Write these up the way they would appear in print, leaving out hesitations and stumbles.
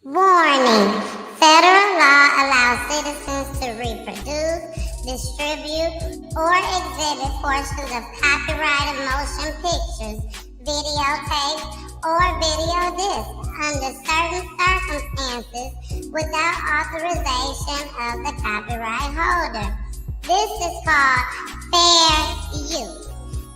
Warning. Federal law allows citizens to reproduce, distribute, or exhibit portions of copyrighted motion pictures, videotapes, or video discs under certain circumstances without authorization of the copyright holder. This is called fair use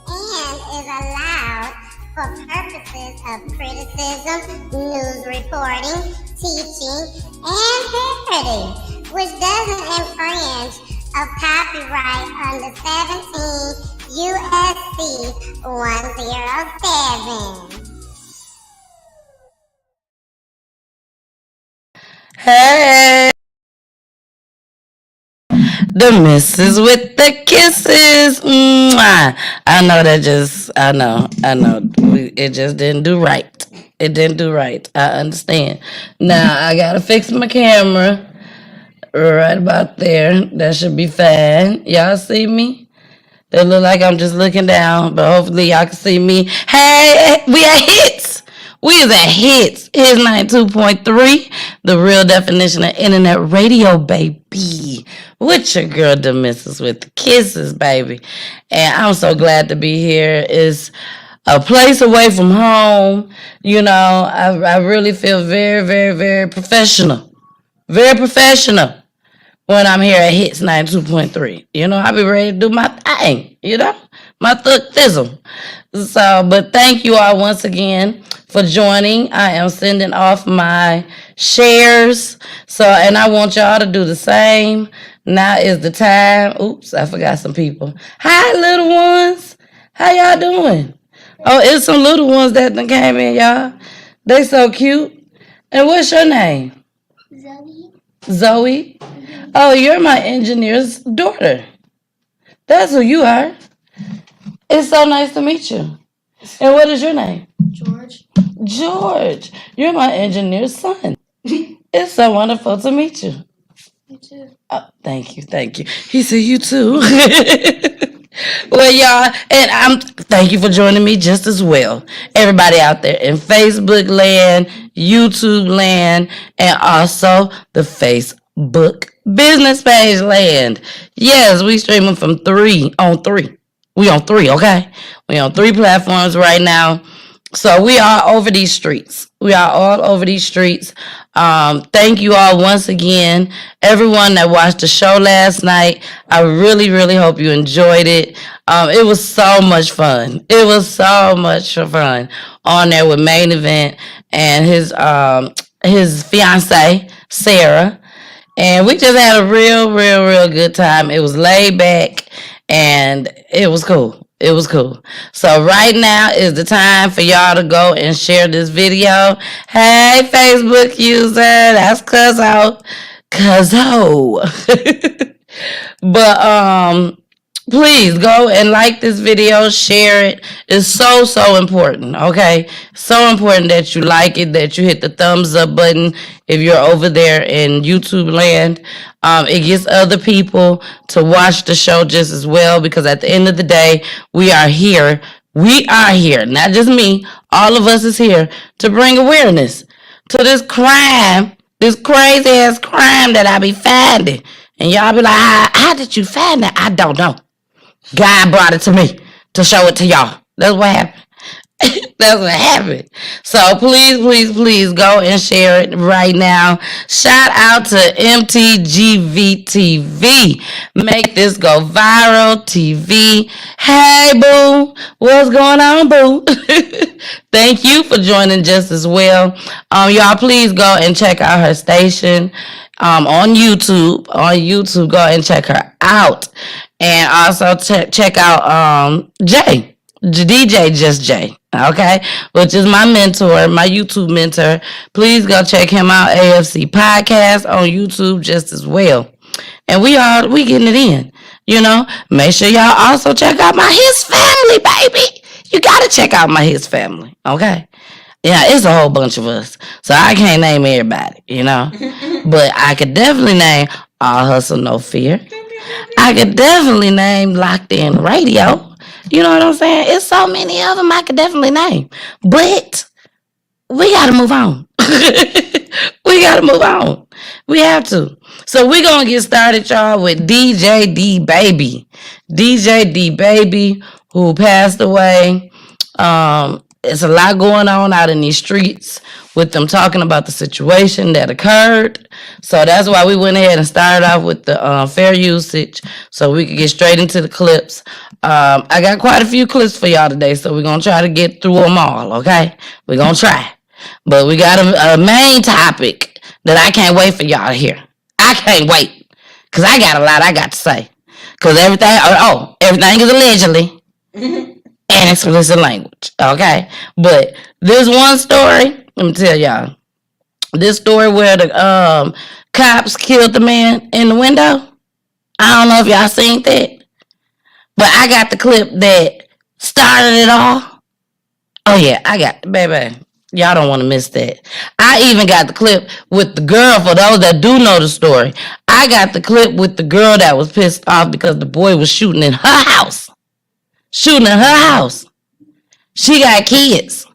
and is allowed for purposes of criticism, news reporting, teaching, and parody, which doesn't infringe of copyright under 17 USC 107. Hey, the missus with the kisses. Mwah. I know. It just didn't do right. It didn't do right. I understand. Now I gotta fix my camera right about there. That should be fine. Y'all see me? It look like I'm just looking down, but hopefully y'all can see me. Hey, we at hits. We is at hits. Hits 92.3, the real definition of internet radio, baby. With your girl, the missus with the kisses, baby. And I'm so glad to be here. It's a place away from home. You know, I really feel very, very, very professional. Very professional when I'm here at Hits 92.3. You know, I be ready to do my thing, you know, my thizzle. So, but thank you all once again for joining. I am sending off my shares. So, and I want y'all to do the same. Now is the time. Oops, I forgot some people. Hi, little ones. How y'all doing? Oh, it's some little ones that done came in, y'all. They so cute. And what's your name? Zoe? Oh, you're my engineer's daughter. That's who you are. It's so nice to meet you. And what is your name? George. You're my engineer's son. It's so wonderful to meet you. You too. Oh, thank you. He said you too. Well, y'all, and thank you for joining me just as well. Everybody out there in Facebook land, YouTube land, and also the Facebook business page land. Yes, we streaming from 3 on 3. We on 3, okay? We on 3 platforms right now. So we are over these streets. We are all over these streets. Thank you all once again. Everyone that watched the show last night, I really, really hope you enjoyed it. It was so much fun. It was so much fun on there with Main Event and his fiance, Sarah. And we just had a real good time. It was laid back and it was cool. It was cool. So right now is the time for y'all to go and share this video. Hey, Facebook user, that's Cuzzo. But please go and like this video, share it. It's so important, okay? So important that you like it, that you hit the thumbs up button if you're over there in YouTube land. It gets other people to watch the show just as well, because at the end of the day, we are here, not just me, all of us is here to bring awareness to this crime, this crazy ass crime that I be finding. And y'all be like, how did you find that? I don't know. God brought it to me to show it to y'all. That's what happened. That's what happened. So please go and share it right now. Shout out to MTGV TV. Make this go viral TV. Hey boo, what's going on boo? Thank you for joining just as well. Y'all please go and check out her station on YouTube. On YouTube, go and check her out. And also check out Jay, DJ Just Jay, okay, which is my mentor, my YouTube mentor. Please go check him out, AFC Podcast on YouTube just as well. And we getting it in, you know. Make sure y'all also check out my His Family, baby. You gotta check out my His Family, okay? Yeah, it's a whole bunch of us, so I can't name everybody, you know. But I could definitely name All Hustle No Fear. I could definitely name Locked In Radio. You know what I'm saying? It's so many of them I could definitely name. But we got to move on. We gotta move on. We have to. So we're gonna get started, y'all, with DJ Dbaby. DJ Dbaby, who passed away. It's a lot going on out in these streets with them talking about the situation that occurred. So that's why we went ahead and started off with the fair usage so we could get straight into the clips. I got quite a few clips for y'all today, so we're going to try to get through them all, okay? We're going to try. But we got a main topic that I can't wait for y'all to hear. I can't wait because I got a lot I got to say. Because everything is allegedly and explicit language, okay? But this one story, let me tell y'all. This story where the cops killed the man in the window. I don't know if y'all seen that, but I got the clip that started it all. Oh yeah, I got baby. Y'all don't want to miss that. I even got the clip with the girl. For those that do know the story, I got the clip with the girl that was pissed off because the boy was shooting in her house. Shooting in her house. She got kids,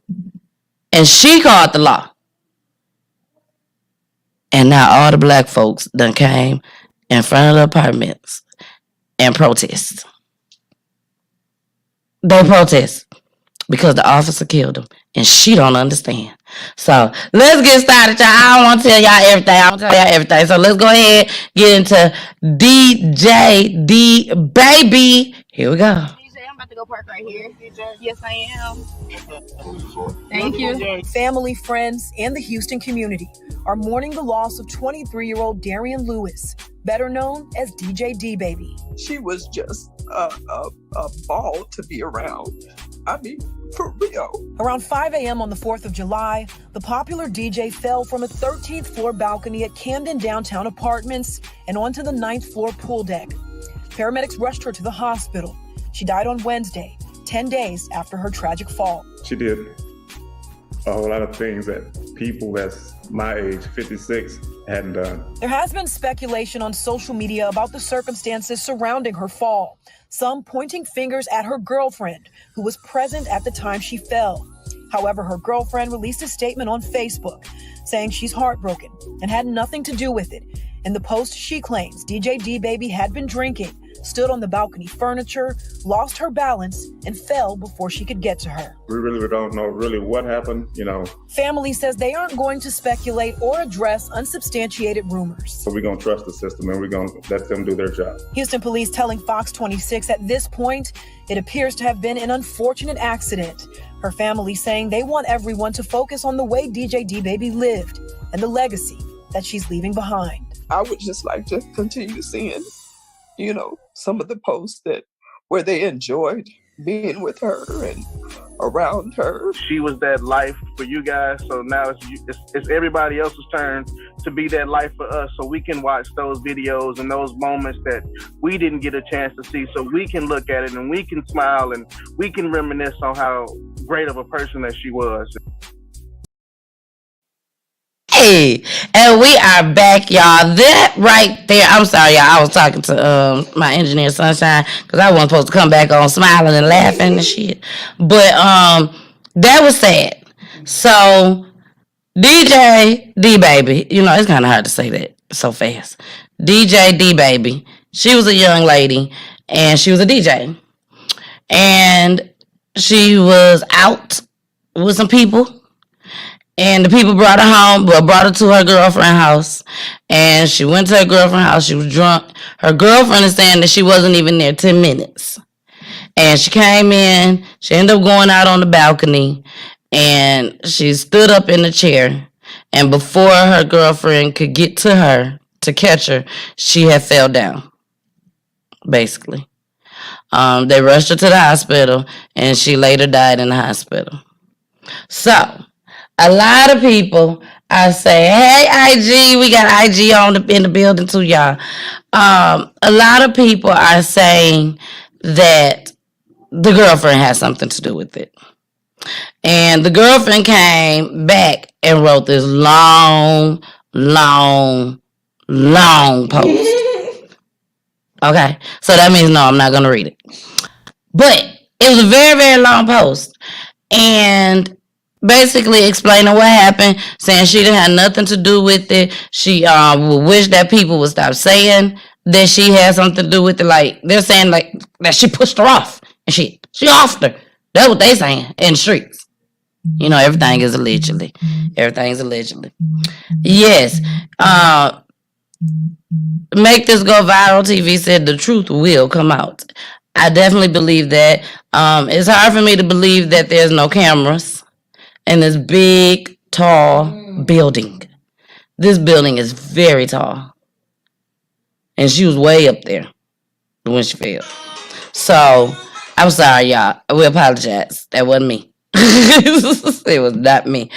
and she called the law. And now all the black folks done came in front of the apartments and protest. They protest because the officer killed him, and she don't understand. So let's get started, y'all. I don't want to tell y'all everything. I want to tell y'all everything. So let's go ahead get into DJ Dbaby. Here we go. I'm about to go park right here. Yes, I am. Thank you. Family, friends, and the Houston community are mourning the loss of 23-year-old Darian Lewis, better known as DJ Dbaby. She was just a ball to be around. I mean, for real. Around 5 a.m. on the 4th of July, the popular DJ fell from a 13th floor balcony at Camden Downtown Apartments and onto the 9th floor pool deck. Paramedics rushed her to the hospital. She died on Wednesday, 10 days after her tragic fall. She did a whole lot of things that people that's my age, 56, hadn't done. There has been speculation on social media about the circumstances surrounding her fall, some pointing fingers at her girlfriend, who was present at the time she fell. However, her girlfriend released a statement on Facebook saying she's heartbroken and had nothing to do with it. In the post, she claims DJ Dbaby had been drinking, stood on the balcony furniture, lost her balance, and fell before she could get to her. We really don't know really what happened, Family says they aren't going to speculate or address unsubstantiated rumors. So we're going to trust the system and we're going to let them do their job. Houston police telling Fox 26 at this point, it appears to have been an unfortunate accident. Her family saying they want everyone to focus on the way DJ Dbaby lived and the legacy that she's leaving behind. I would just like to continue seeing, some of the posts where they enjoyed being with her and around her. She was that life for you guys, so now it's everybody else's turn to be that life for us, so we can watch those videos and those moments that we didn't get a chance to see, so we can look at it and we can smile and we can reminisce on how great of a person that she was. Hey, and we are back, y'all. That right there, I'm sorry, y'all. I was talking to my engineer, Sunshine, because I wasn't supposed to come back on smiling and laughing and shit. But that was sad. So, DJ Dbaby, it's kind of hard to say that so fast. DJ Dbaby, she was a young lady, and she was a DJ. And she was out with some people. And the people brought her home, brought her to her girlfriend's house. And she went to her girlfriend's house. She was drunk. Her girlfriend is saying that she wasn't even there 10 minutes. And she came in. She ended up going out on the balcony. And she stood up in the chair. And before her girlfriend could get to her to catch her, she had fell down, basically. They rushed her to the hospital. And she later died in the hospital. So, a lot of people are saying, hey, IG, we got IG in the building too, y'all. A lot of people are saying that the girlfriend has something to do with it. And the girlfriend came back and wrote this long post. Okay, so that means no, I'm not going to read it. But it was a very, very long post. And basically explaining what happened, saying she didn't have nothing to do with it. She would wish that people would stop saying that she had something to do with it. Like they're saying like that she pushed her off and she offed her. That's what they saying in the streets. You know, everything is allegedly. Everything's allegedly. Yes. Make this go viral. TV said the truth will come out. I definitely believe that. It's hard for me to believe that there's no cameras in this big, tall building. This building is very tall. And she was way up there when she fell. So, I'm sorry, y'all. We apologize. That wasn't me. It was not me.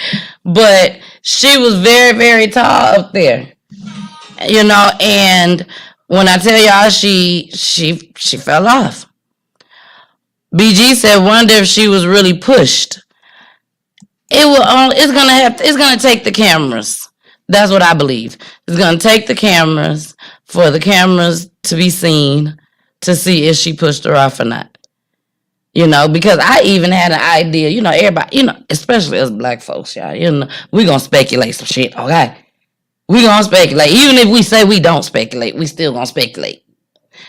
But she was very, very tall up there. You know, and when I tell y'all she fell off. BG said, wonder if she was really pushed. It's gonna take the cameras. That's what I believe. It's gonna take the cameras for the cameras to be seen to see if she pushed her off or not. You know, because I even had an idea, you know, everybody, you know, especially us black folks, y'all, you know, we gonna speculate some shit, okay? We gonna speculate. Even if we say we don't speculate, we still gonna speculate.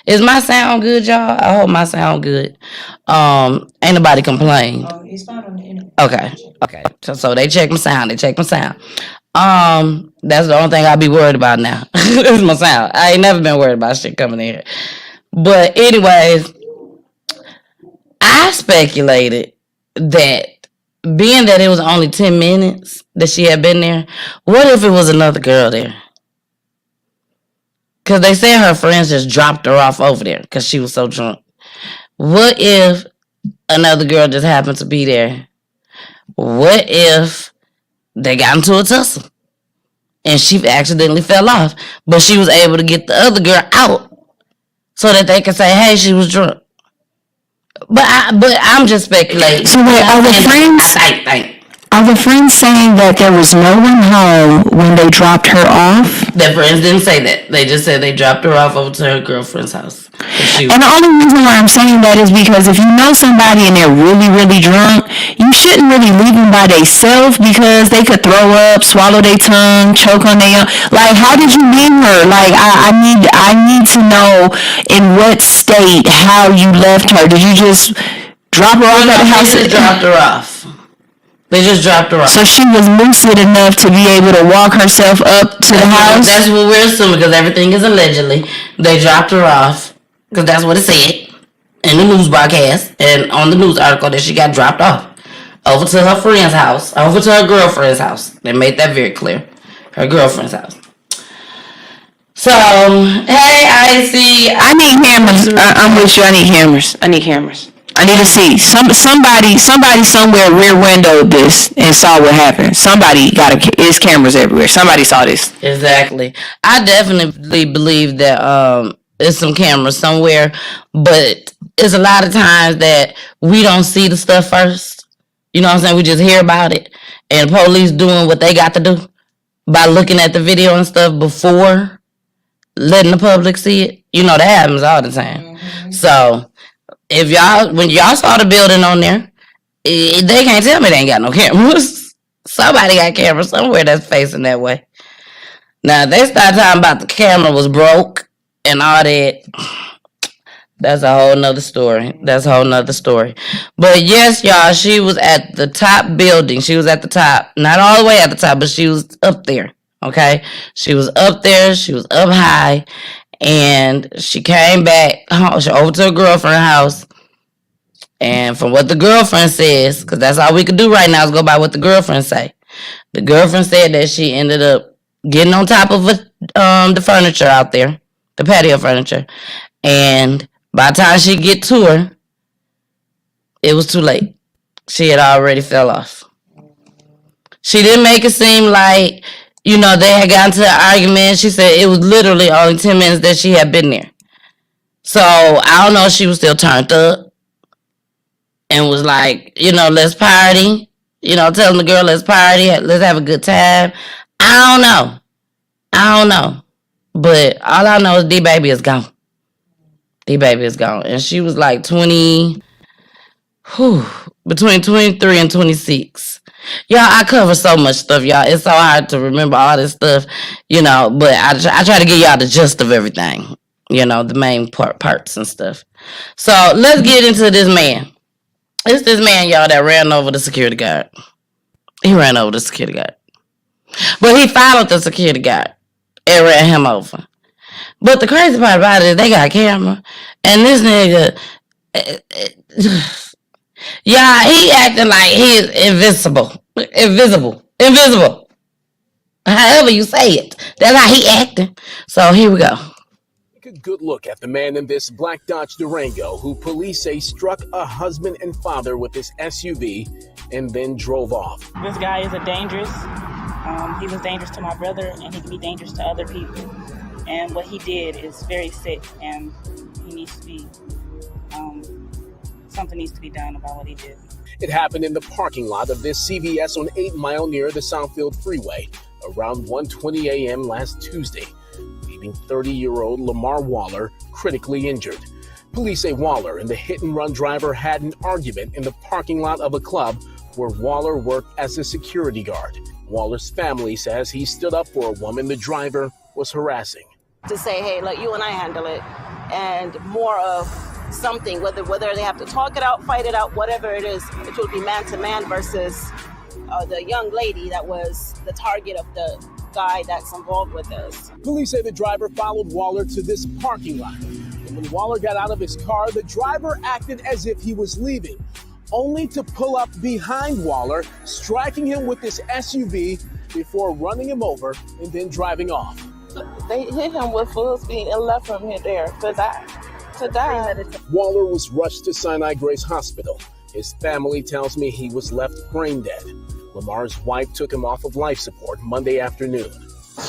Is my sound good, y'all? I hope my sound good. Ain't nobody complained. Oh, it's not on the internet. Okay. So they check my sound. That's the only thing I'll be worried about now. Is my sound. I ain't never been worried about shit coming in here. But anyways, I speculated that being that it was only 10 minutes that she had been there, what if it was another girl there? Because they said her friends just dropped her off over there because she was so drunk. What if another girl just happened to be there? What if they got into a tussle and she accidentally fell off, but she was able to get the other girl out so that they could say, hey, she was drunk? But I'm just speculating. So wait, are the friends saying that there was no one home when they dropped her off? Their friends didn't say that. They just said they dropped her off over to her girlfriend's house. And the only reason why I'm saying that is because if you know somebody and they're really, really drunk, you shouldn't really leave them by themselves because they could throw up, swallow their tongue, choke on their own. Like, how did you leave her? Like, I need to know in what state how you left her. Did you just drop her off at the house? They just dropped her off. They just dropped her off. So she was lucid enough to be able to walk herself up to the house? That's what we're assuming because everything is allegedly. They dropped her off because that's what it said in the news broadcast and on the news article that she got dropped off over to her friend's house, over to her girlfriend's house. They made that very clear. Her girlfriend's house. So, hey, I need cameras. I'm with you. I need cameras. I need to see somebody somewhere rear windowed this and saw what happened. Somebody there's cameras everywhere. Somebody saw this. Exactly. I definitely believe that there's some cameras somewhere, but it's a lot of times that we don't see the stuff first. You know what I'm saying? We just hear about it, and the police doing what they got to do by looking at the video and stuff before letting the public see it. You know, that happens all the time. Mm-hmm. So when y'all saw the building on there, they can't tell me they ain't got no cameras. Somebody got cameras somewhere that's facing that way. Now, they start talking about the camera was broke and all that. That's a whole nother story. But yes, y'all, she was at the top building. She was at the top. Not all the way at the top, but she was up there. Okay? She was up there. She was up high. And she came back home, over to her girlfriend's house. And from what the girlfriend says, because that's all we could do right now is go by what the girlfriend say. The girlfriend said that she ended up getting on top of the furniture out there, the patio furniture. And by the time she get to her, it was too late. She had already fell off. She didn't make it seem like, you know, they had gotten to an argument. She said it was literally only 10 minutes that she had been there. So, I don't know if she was still turned up and was like, you know, let's party. You know, telling the girl, let's party. Let's have a good time. I don't know. But all I know is Dbaby is gone. Dbaby is gone. And she was like between 23 and 26. Y'all, I cover so much stuff, y'all. It's so hard to remember all this stuff, but I try to give y'all the gist of everything, the main parts and stuff. So let's get into this man. It's this man, y'all, that ran over the security guard. He ran over the security guard. But he followed the security guard and ran him over. But the crazy part about it is they got a camera. And this nigga, yeah, he acting like he's invisible. However you say it. That's how he acting. So here we go. Take a good look at the man in this black Dodge Durango who police say struck a husband and father with his SUV and then drove off. This guy is dangerous. He was dangerous to my brother, and he can be dangerous to other people. And what he did is very sick, and he needs to be, something needs to be done about what he did. It happened in the parking lot of this CVS on 8 Mile near the Southfield Freeway around 1:20 a.m. last Tuesday, leaving 30-year-old Lamar Waller critically injured. Police say Waller and the hit-and-run driver had an argument in the parking lot of a club where Waller worked as a security guard. Waller's family says he stood up for a woman the driver was harassing. To say, hey, let you and I handle it, and more of something, whether they have to talk it out, fight it out, whatever it is, it will be man to man versus the young lady that was the target of the guy that's involved with us. Police say the driver followed Waller to this parking lot. And when Waller got out of his car, the driver acted as if he was leaving, only to pull up behind Waller, striking him with his SUV before running him over and then driving off. They hit him with full speed and left him there to die. Waller was rushed to Sinai Grace Hospital. His family tells me he was left brain dead. Lamar's wife took him off of life support Monday afternoon.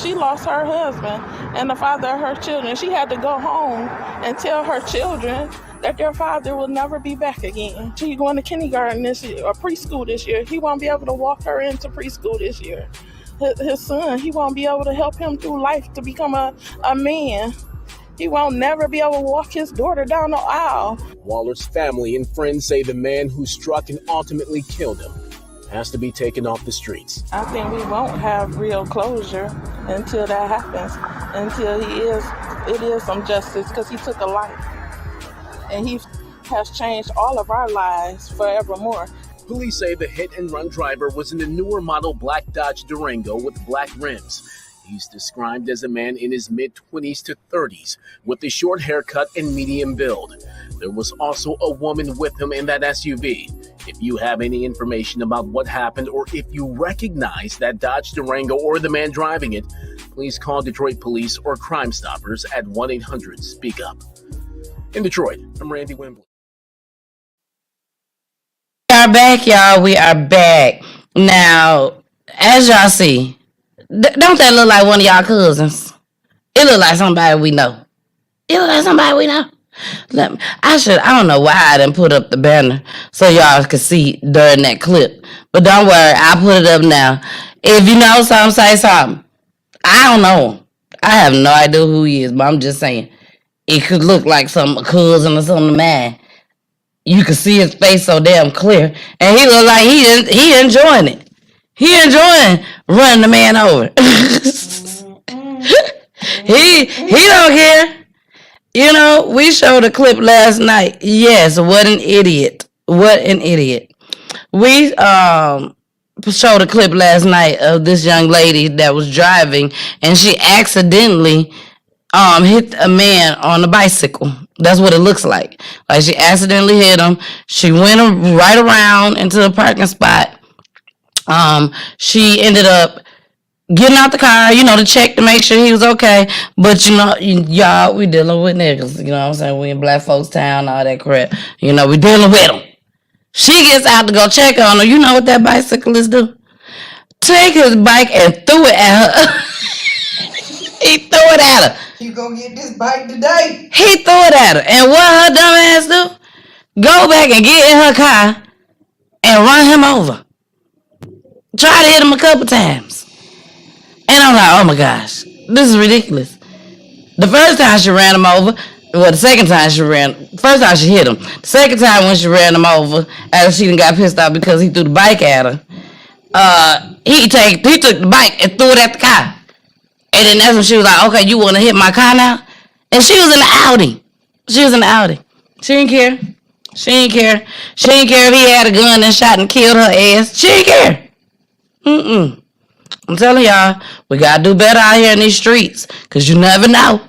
She lost her husband and the father of her children. She had to go home and tell her children that their father will never be back again. She's going to kindergarten this year, or preschool this year. He won't be able to walk her into preschool this year. His son, he won't be able to help him through life to become a man. He won't never be able to walk his daughter down the aisle. Waller's family and friends say the man who struck and ultimately killed him has to be taken off the streets. I think we won't have real closure until that happens, until it is some justice, because he took a life. And he has changed all of our lives forevermore. Police say the hit-and-run driver was in a newer model black Dodge Durango with black rims. He's described as a man in his mid-20s to 30s with a short haircut and medium build. There was also a woman with him in that SUV. If you have any information about what happened or if you recognize that Dodge Durango or the man driving it, please call Detroit Police or Crime Stoppers at 1-800-SPEAK-UP. In Detroit, I'm Randy Wembley. We are back, y'all. We are back. Now, as y'all see, don't that look like one of y'all cousins? It look like somebody we know. I don't know why I didn't put up the banner so y'all could see during that clip. But don't worry, I'll put it up now. If you know something, say something. I don't know him. I have no idea who he is, but I'm just saying. It could look like a cousin or something of mine. You can see his face so damn clear. And he look like he enjoying it. He enjoying running the man over. he don't care. We showed a clip last night. Yes, what an idiot. We showed a clip last night of this young lady that was driving, and she accidentally hit a man on a bicycle. That's what it looks like. Like she accidentally hit him. She went right around into the parking spot. She ended up getting out the car, to check to make sure he was okay. But, y'all, we dealing with niggas. You know what I'm saying? We in black folks town, all that crap. We dealing with them. She gets out to go check on her. You know what that bicyclist do? Take his bike and threw it at her. He threw it at her. You gonna get this bike today? He threw it at her. And what her dumb ass do? Go back and get in her car and run him over. Try to hit him a couple times. And I'm like, oh my gosh, this is ridiculous. The first time she ran him over, the second time first time she hit him. The second time when she ran him over, after she done got pissed off because he threw the bike at her, he took the bike and threw it at the car. And then that's when she was like, okay, you want to hit my car now? And she was in the Audi. She didn't care. She didn't care if he had a gun and shot and killed her ass. She didn't care. I'm telling y'all, we got to do better out here in these streets. Because you never know.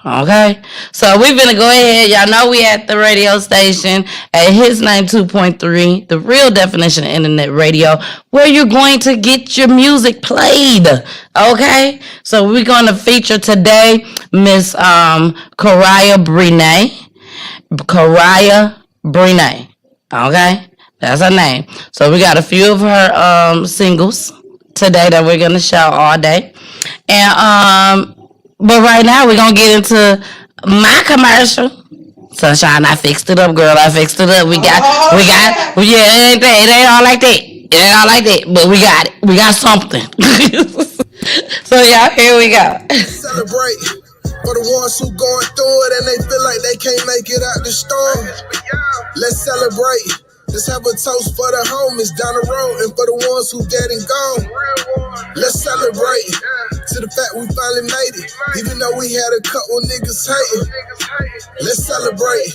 Okay? So we're going to go ahead. Y'all know we at the radio station at Hits 92.3, the real definition of internet radio, where you're going to get your music played. Okay? So we're going to feature today Miss Karaya Brene. Okay? That's her name. So we got a few of her singles today that we're going to show all day. And but right now we're going to get into my commercial. Sunshine, I fixed it up, girl. I fixed it up. Yeah, it ain't all like that. But we got it. We got something. So y'all, here we go. Celebrate for the ones who going through it and they feel like they can't make it out the storm. Let's celebrate. Let's have a toast for the homies down the road and for the ones who dead and gone. Let's celebrate to the fact we finally made it, even though we had a couple niggas hating. Let's celebrate,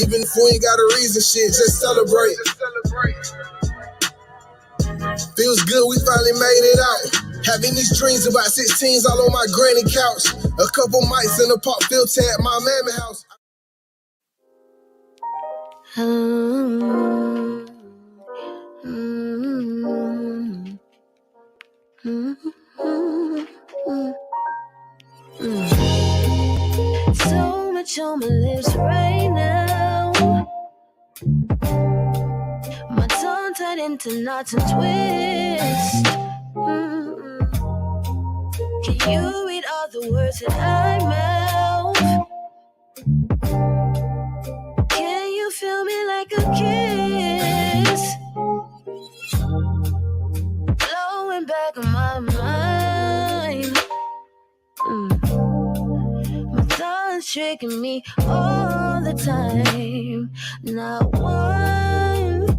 even if we ain't got a reason, shit, just celebrate. Feels good, we finally made it out. Having these dreams about 16s all on my granny couch. A couple mics in a pop filter at my mammy house. So much on my lips right now. My tongue tied into knots and twists. Can you read all the words that I mouth? Can you feel me like a kiss? Blowing back on my mind. My thoughts tricking me all the time. Not one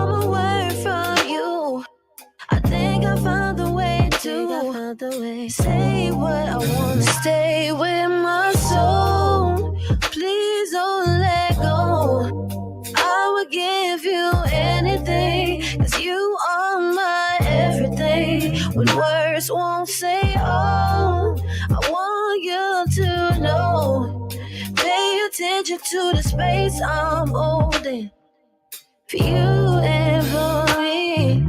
more word from you. I think I found the way to say what I wanna. Stay with my soul. Please don't let go. I would give you anything, 'cause you are my everything. When words won't say all, I want you to know. Pay attention to the space I'm holding for you and for me.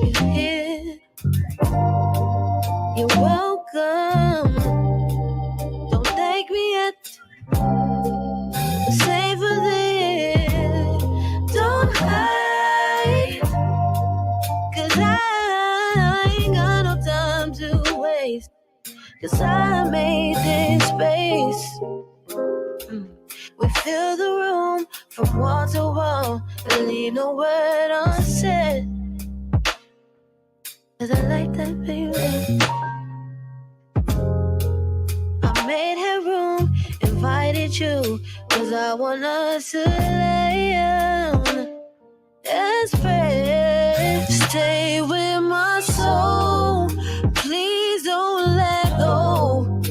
You're here. You're welcome. Don't thank me yet. Save for this. Don't hide, 'cause I ain't got no time to waste. 'Cause I made this space. We fill the room from wall to wall and leave no word unsaid. 'Cause I like that, baby. I made headroom, invited you, 'cause I want us to lay down and spread. Stay with my soul. Please don't let go.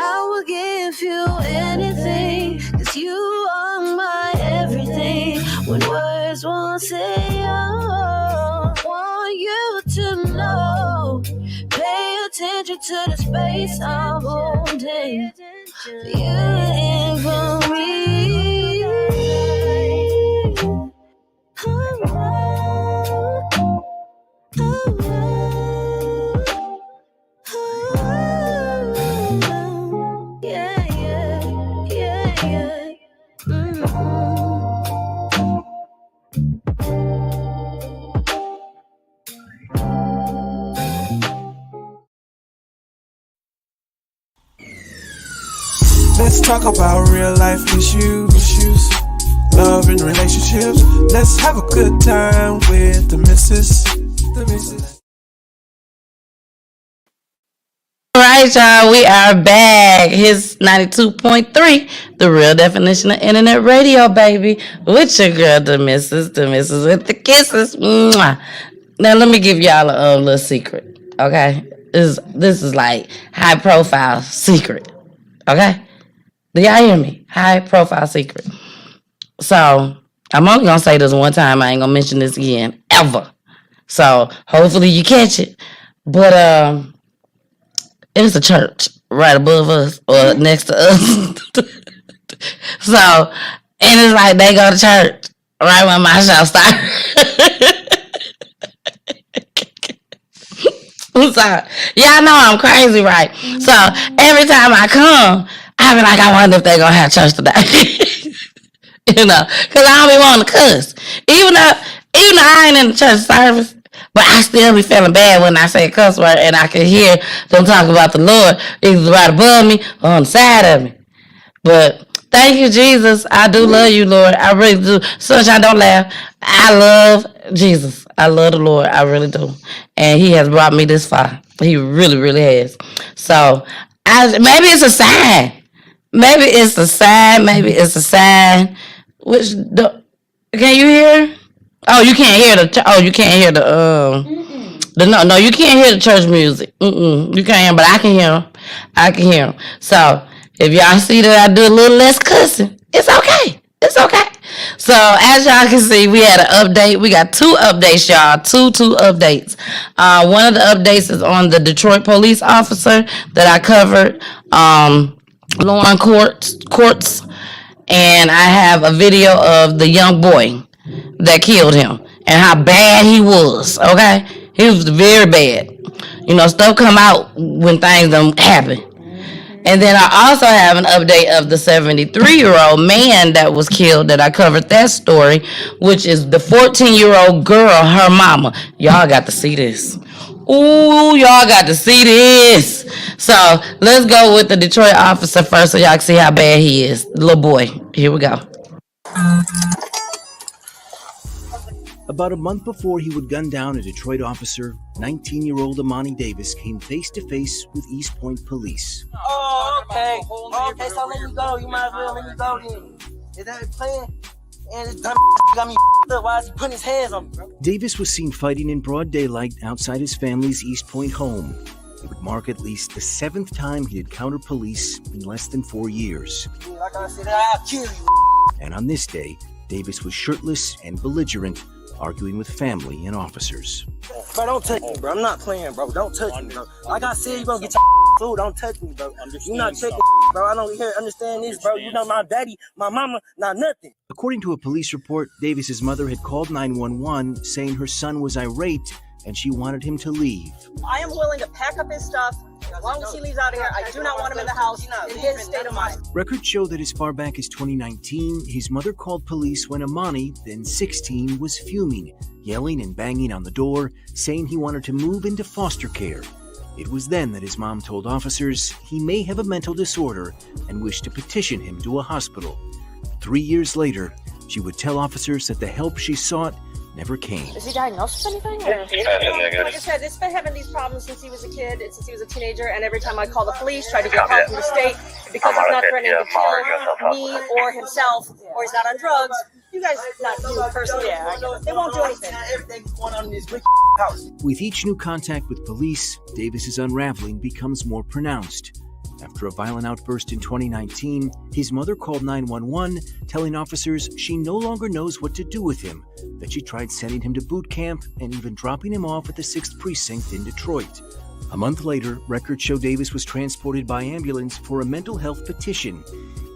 I will give you anything, 'cause you are my everything. When words won't say all, want you to know. Pay attention to the space I'm holding for you and for me. Let's talk about real life issues, love and relationships. Let's have a good time with the missus. All right, y'all, we are back. Here's 92.3, the real definition of internet radio, baby. With your girl, the missus with the kisses. Mwah. Now, let me give y'all a little secret, okay? This is like high profile secret, okay? Do y'all hear me? High profile secret. So, I'm only gonna say this one time. I ain't gonna mention this again, ever. So, hopefully you catch it. But, it's a church right above us or next to us. So, and it's like they go to church right when my show starts. I'm sorry. Y'all know I'm crazy, right? So, every time I come, I be like, I wonder if they gonna have church today. You know, because I don't be wanting to cuss. Even though I ain't in the church service, but I still be feeling bad when I say a cuss word and I can hear them talk about the Lord either right above me or on the side of me. But thank you, Jesus. I do love you, Lord. I really do. Sunshine, don't laugh. I love Jesus. I love the Lord. I really do. And he has brought me this far. He really, really has. So maybe it's a sign. Maybe it's a sign. Can you hear? Oh, you can't hear you can't hear no, you can't hear the church music. You can't, but I can hear them. So if y'all see that I do a little less cussing, it's okay. So as y'all can see, we had an update. We got 2 updates, y'all. Two updates. One of the updates is on the Detroit police officer that I covered, Lauren Courts, and I have a video of the young boy that killed him and how bad he was. Okay, he was very bad. You know, stuff come out when things don't happen. And then I also have an update of the 73-year-old man that was killed that I covered that story, which is the 14-year-old girl, her mama. Y'all got to see this. Ooh, y'all got to see this. So let's go with the Detroit officer first so y'all can see how bad he is. The little boy. Here we go. About a month before he would gun down a Detroit officer, 19-year-old Amani Davis came face-to-face with East Point police. Oh, okay. Okay, so let me go. You might as well let me go then. Is that playing? And this dumb got me up. Why is he putting his hands on me, bro? Davis was seen fighting in broad daylight outside his family's East Point home. It would mark at least the 7th time he'd encountered police in less than 4 years. Like I said, I'll kill you. And on this day, Davis was shirtless and belligerent, arguing with family and officers. Bro, don't touch me, bro. I'm not playing, bro. Don't touch me, bro. Like I said, you're gonna get your food. Don't touch me, bro. You're not checking, bro. I don't understand this, bro. You know my daddy, my mama, not nothing. According to a police report, Davis's mother had called 911 saying her son was irate and she wanted him to leave. I am willing to pack up his stuff as long as he leaves out of here. I do not want him in the house in his state of mind. Records show that as far back as 2019, his mother called police when Amani, then 16, was fuming, yelling and banging on the door, saying he wanted to move into foster care. It was then that his mom told officers he may have a mental disorder and wished to petition him to a hospital. 3 years later, she would tell officers that the help she sought never came. Is he diagnosed with anything? Or? Like I said, it's been having these problems since he was a kid, since he was a teenager, and every time I call the police, try to get help from the state, because he's not threatening to kill me or himself, or he's not on drugs. You guys, not you personally, they won't do anything. Everything's going on in this house. With each new contact with police, Davis's unraveling becomes more pronounced. After a violent outburst in 2019, his mother called 911, telling officers she no longer knows what to do with him, that she tried sending him to boot camp and even dropping him off at the 6th Precinct in Detroit. A month later, records show Davis was transported by ambulance for a mental health petition.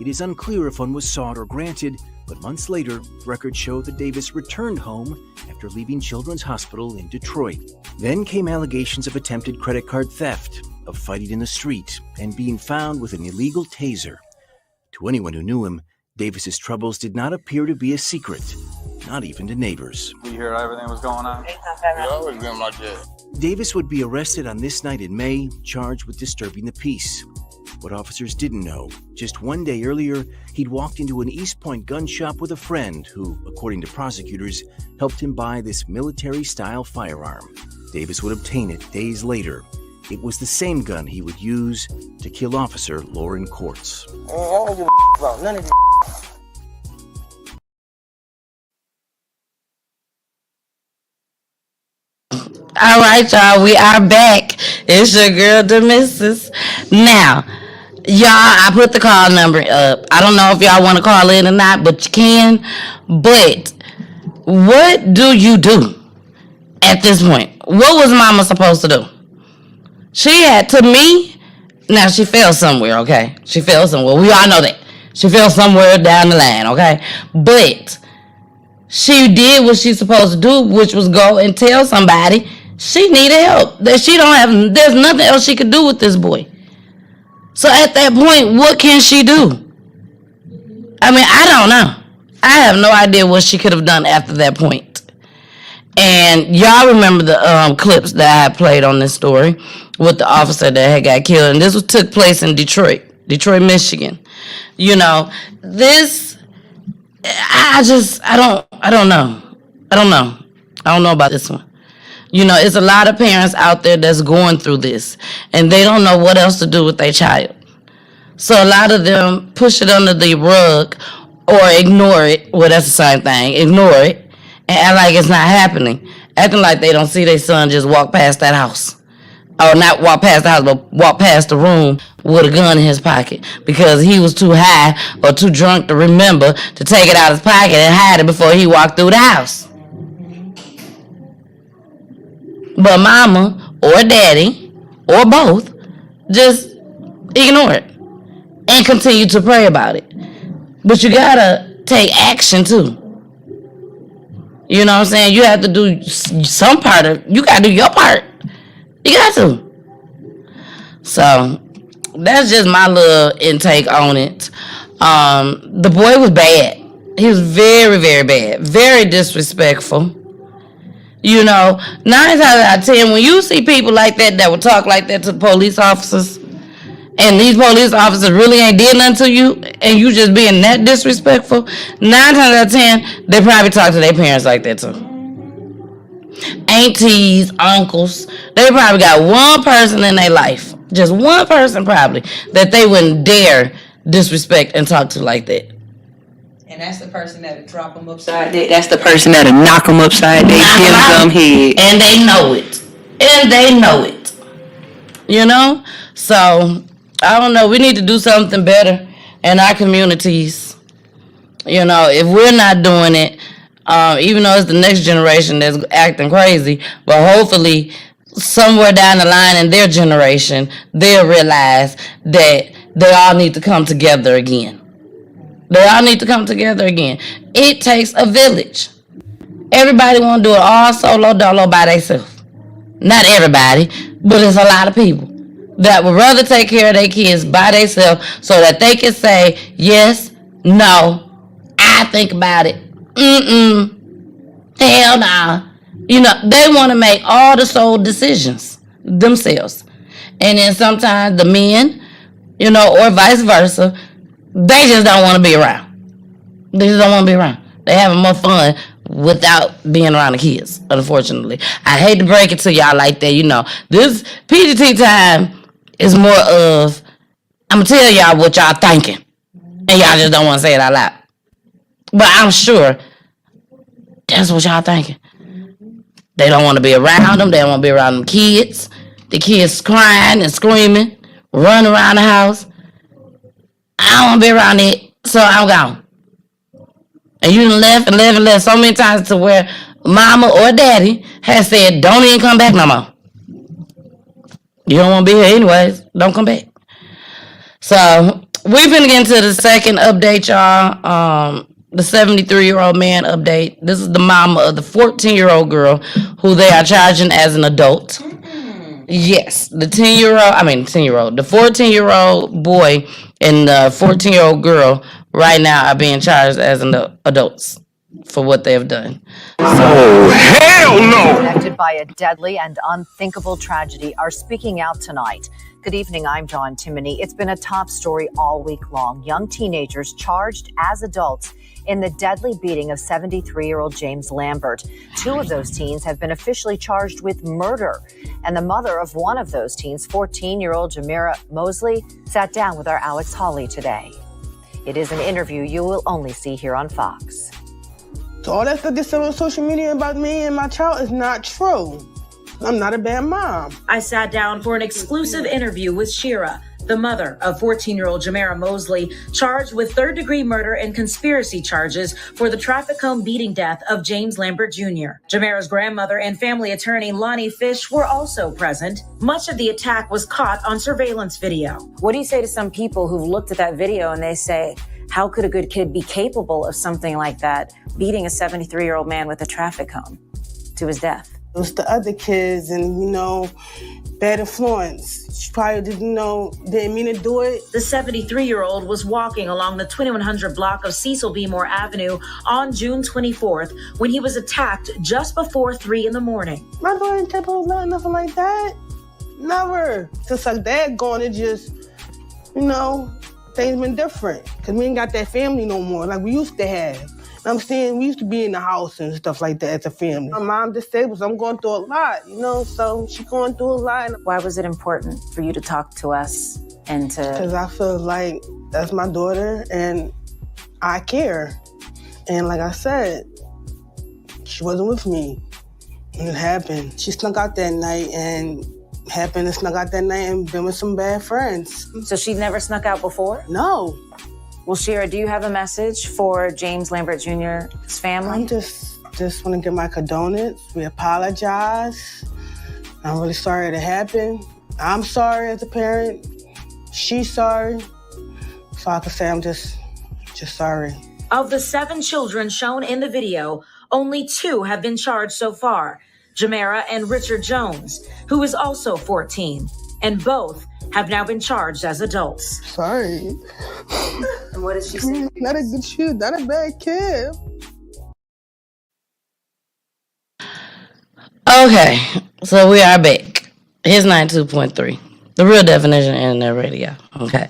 It is unclear if one was sought or granted, but months later, records show that Davis returned home after leaving Children's Hospital in Detroit. Then came allegations of attempted credit card theft, of fighting in the street, and being found with an illegal taser. To anyone who knew him, Davis's troubles did not appear to be a secret, not even to neighbors. You heard everything was going on? Yeah, always been like that. Davis would be arrested on this night in May, charged with disturbing the peace. What officers didn't know, just one day earlier, he'd walked into an East Point gun shop with a friend who, according to prosecutors, helped him buy this military-style firearm. Davis would obtain it days later. It was the same gun he would use to kill Officer Lauren Courts. I don't give a about none of this. All right, y'all, we are back. It's your girl, Demissus. Now, y'all, I put the call number up. I don't know if y'all want to call in or not, but you can. But what do you do at this point? What was Mama supposed to do? She had, to me, now she fell somewhere, okay? She fell somewhere. We all know that. She fell somewhere down the line, okay? But she did what she's supposed to do, which was go and tell somebody she needed help. That she don't have, there's nothing else she could do with this boy. So at that point, what can she do? I mean, I don't know. I have no idea what she could have done after that point. And y'all remember the clips that I played on this story with the officer that had got killed. And this took place in Detroit, Michigan. You know, this, I don't know. I don't know about this one. You know, it's a lot of parents out there that's going through this, and they don't know what else to do with their child. So a lot of them push it under the rug or ignore it. Well, that's the same thing. Ignore it and act like it's not happening. Acting like they don't see their son just walk past that house. Or not walk past the house, but walk past the room with a gun in his pocket because he was too high or too drunk to remember to take it out of his pocket and hide it before he walked through the house. But mama or daddy or both just ignore it and continue to pray about it. But you gotta take action too. You know what I'm saying? You have to do some part of, you gotta do your part. You got to. So that's just my little intake on it. The boy was bad. He was very, very bad. Very disrespectful. You know, 9 times out of 10, when you see people like that would talk like that to police officers, and these police officers really ain't did nothing to you, and you just being that disrespectful, 9 times out of 10, they probably talk to their parents like that too. Aunties, uncles, they probably got one person in their life, just one person probably, that they wouldn't dare disrespect and talk to like that. And that's the person that'll drop them upside their, that's the person that'll knock them upside their dim head. And they know it. And they know it. You know? So, I don't know. We need to do something better in our communities. You know, if we're not doing it, even though it's the next generation that's acting crazy, but hopefully somewhere down the line in their generation, they'll realize that they all need to come together again. They all need to come together again. It takes a village. Everybody want to do it all solo dolo by themselves. Not everybody, but it's a lot of people that would rather take care of their kids by themselves so that they can say, yes, no, I think about it. Hell nah. You know, they want to make all the sole decisions themselves. And then sometimes the men, you know, or vice versa, they just don't want to be around. They just don't want to be around. They having more fun without being around the kids, unfortunately. I hate to break it to y'all like that, you know. This PGT time is more of, I'm going to tell y'all what y'all thinking. And y'all just don't want to say it out loud. But I'm sure that's what y'all thinking. They don't want to be around them. They don't want to be around them kids. The kids crying and screaming, running around the house. I don't want to be around it, so I'm gone. And you done left so many times to where mama or daddy has said, don't even come back no more. You don't want to be here anyways. Don't come back. So we're finna get into the second update, y'all. The 73-year-old man update. This is the mama of the 14-year-old girl who they are charging as an adult. Yes, the 14-year-old boy and the 14-year-old girl right now are being charged as adults for what they have done. Oh, hell no! Connected by a deadly and unthinkable tragedy are speaking out tonight. Good evening, I'm Dawn Timoney. It's been a top story all week long. Young teenagers charged as adults in the deadly beating of 73-year-old James Lambert. 2 of those teens have been officially charged with murder. And the mother of one of those teens, 14-year-old Jamira Mosley, sat down with our Alex Hawley today. It is an interview you will only see here on Fox. So all that stuff that's on social media about me and my child is not true. I'm not a bad mom. I sat down for an exclusive interview with Shira, the mother of 14-year-old Jamira Mosley, charged with third-degree murder and conspiracy charges for the traffic cone beating death of James Lambert Jr. Jamira's grandmother and family attorney Lonnie Fish were also present. Much of the attack was caught on surveillance video. What do you say to some people who've looked at that video and they say, how could a good kid be capable of something like that, beating a 73-year-old man with a traffic cone to his death? It was the other kids and, bad influence. She probably didn't mean to do it. The 73-year-old was walking along the 2100 block of Cecil B. Moore Avenue on June 24th when he was attacked just before 3 in the morning. My daughter didn't take nothing like that. Never. Since her dad gone, it just, things been different. Because we ain't got that family no more like we used to have. I'm saying we used to be in the house and stuff like that as a family. My mom disabled, so I'm going through a lot, so she's going through a lot. Why was it important for you to talk to us and to... Because I feel like that's my daughter and I care. And like I said, she wasn't with me when it happened. She snuck out that night and been with some bad friends. So she never snuck out before? No. Well, Shira, do you have a message for James Lambert Jr.'s family? I'm just want to give my condolence. We apologize. I'm really sorry it happened. I'm sorry as a parent. She's sorry. So I can say I'm just sorry. Of the 7 children shown in the video, only 2 have been charged so far. Jamira and Richard Jones, who is also 14, and both have now been charged as adults. Sorry. And what did she say? Not a good kid, not a bad kid. Okay, so we are back. Here's 92.3, the real definition of internet radio. Okay.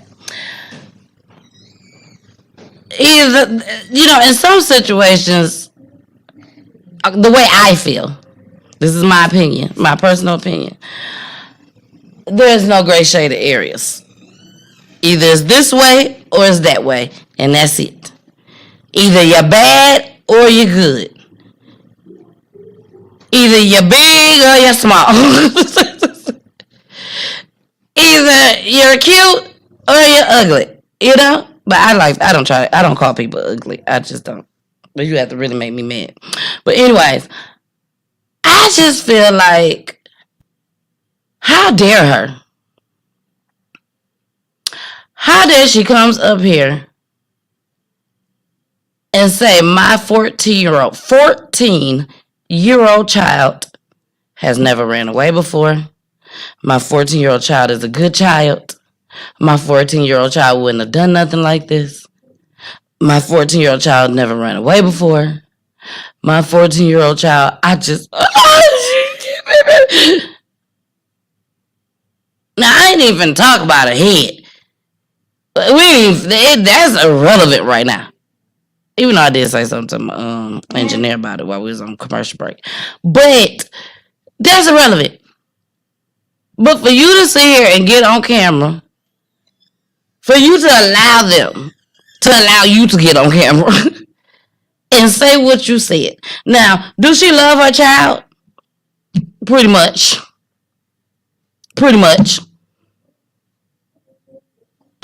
Either, in some situations, the way I feel, this is my opinion, my personal opinion, there's no gray shaded areas. Either it's this way or it's that way, and that's it. Either you're bad or you're good. Either you're big or you're small. Either you're cute or you're ugly. But I don't call people ugly. I just don't. But you have to really make me mad. But anyways, I just feel like, how dare her? How dare she comes up here and say my 14-year-old child has never ran away before. My 14-year-old child is a good child. My 14-year-old child wouldn't have done nothing like this. My 14-year-old child never ran away before. My 14-year-old child, Now, I ain't even talk about a head. That's irrelevant right now. Even though I did say something to my engineer about it while we was on commercial break. But that's irrelevant. But for you to sit here and get on camera, for you to allow you to get on camera and say what you said. Now, do she love her child? Pretty much.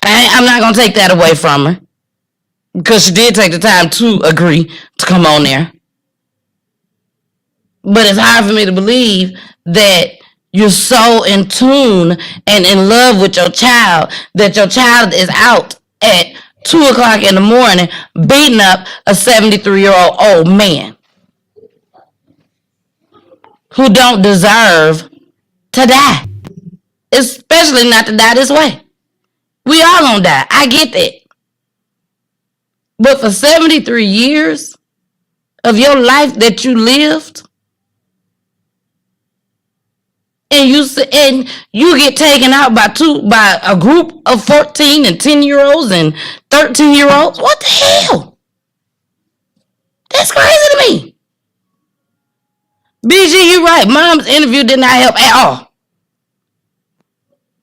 I'm not going to take that away from her. Because she did take the time to agree to come on there. But it's hard for me to believe that you're so in tune and in love with your child that your child is out at 2 o'clock in the morning beating up a 73-year-old old man who don't deserve to die. Especially not to die this way. We all gonna die. I get that. But for 73 years of your life that you lived, and you get taken out by a group of 14 and 10-year-olds and 13-year-olds, what the hell? That's crazy to me. BG, you right. Mom's interview did not help at all.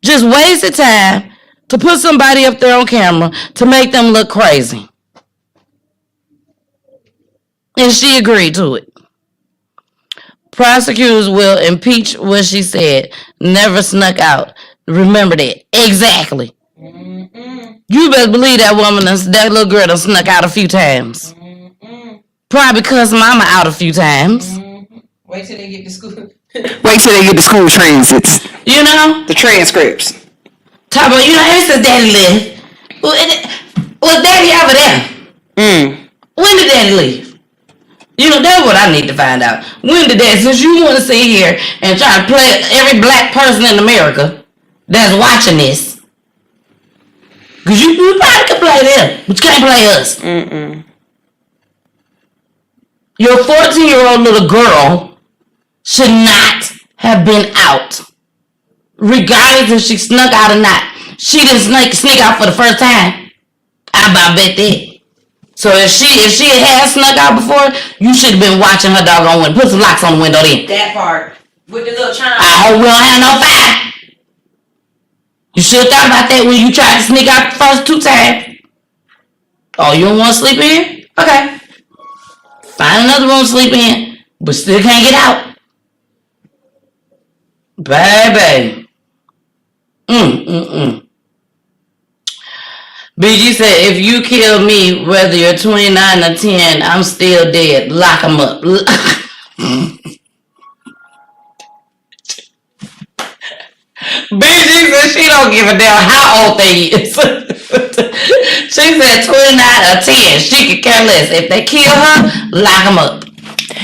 Just wasted time to put somebody up there on camera to make them look crazy. And she agreed to it. Prosecutors will impeach what she said. Never snuck out. Remember that. Exactly. You better believe that woman, that little girl done snuck out a few times. Probably cussed mama out a few times. Wait till they get to school. Wait till they get the school transits. You know? The transcripts. Talk about, this is daddy live. Was daddy over there? When did daddy leave? That's what I need to find out. When did daddy, since you want to sit here and try to play every black person in America that's watching this. Because you probably can play them, but you can't play us. Your 14-year-old little girl should not have been out. Regardless if she snuck out or not. She didn't sneak out for the first time. I about bet that. So if she had snuck out before, you should have been watching her doggone window. Put some locks on the window then. That part. With the little chime. I hope we don't have no fire. You should have thought about that when you tried to sneak out the first 2 times. Oh, you don't want to sleep in? Okay. Find another room to sleep in, but still can't get out. Baby. BG said, if you kill me, whether you're 29 or 10, I'm still dead. Lock him up. BG said she don't give a damn how old they is. She said 29 or 10. She could care less. If they kill her, lock them up.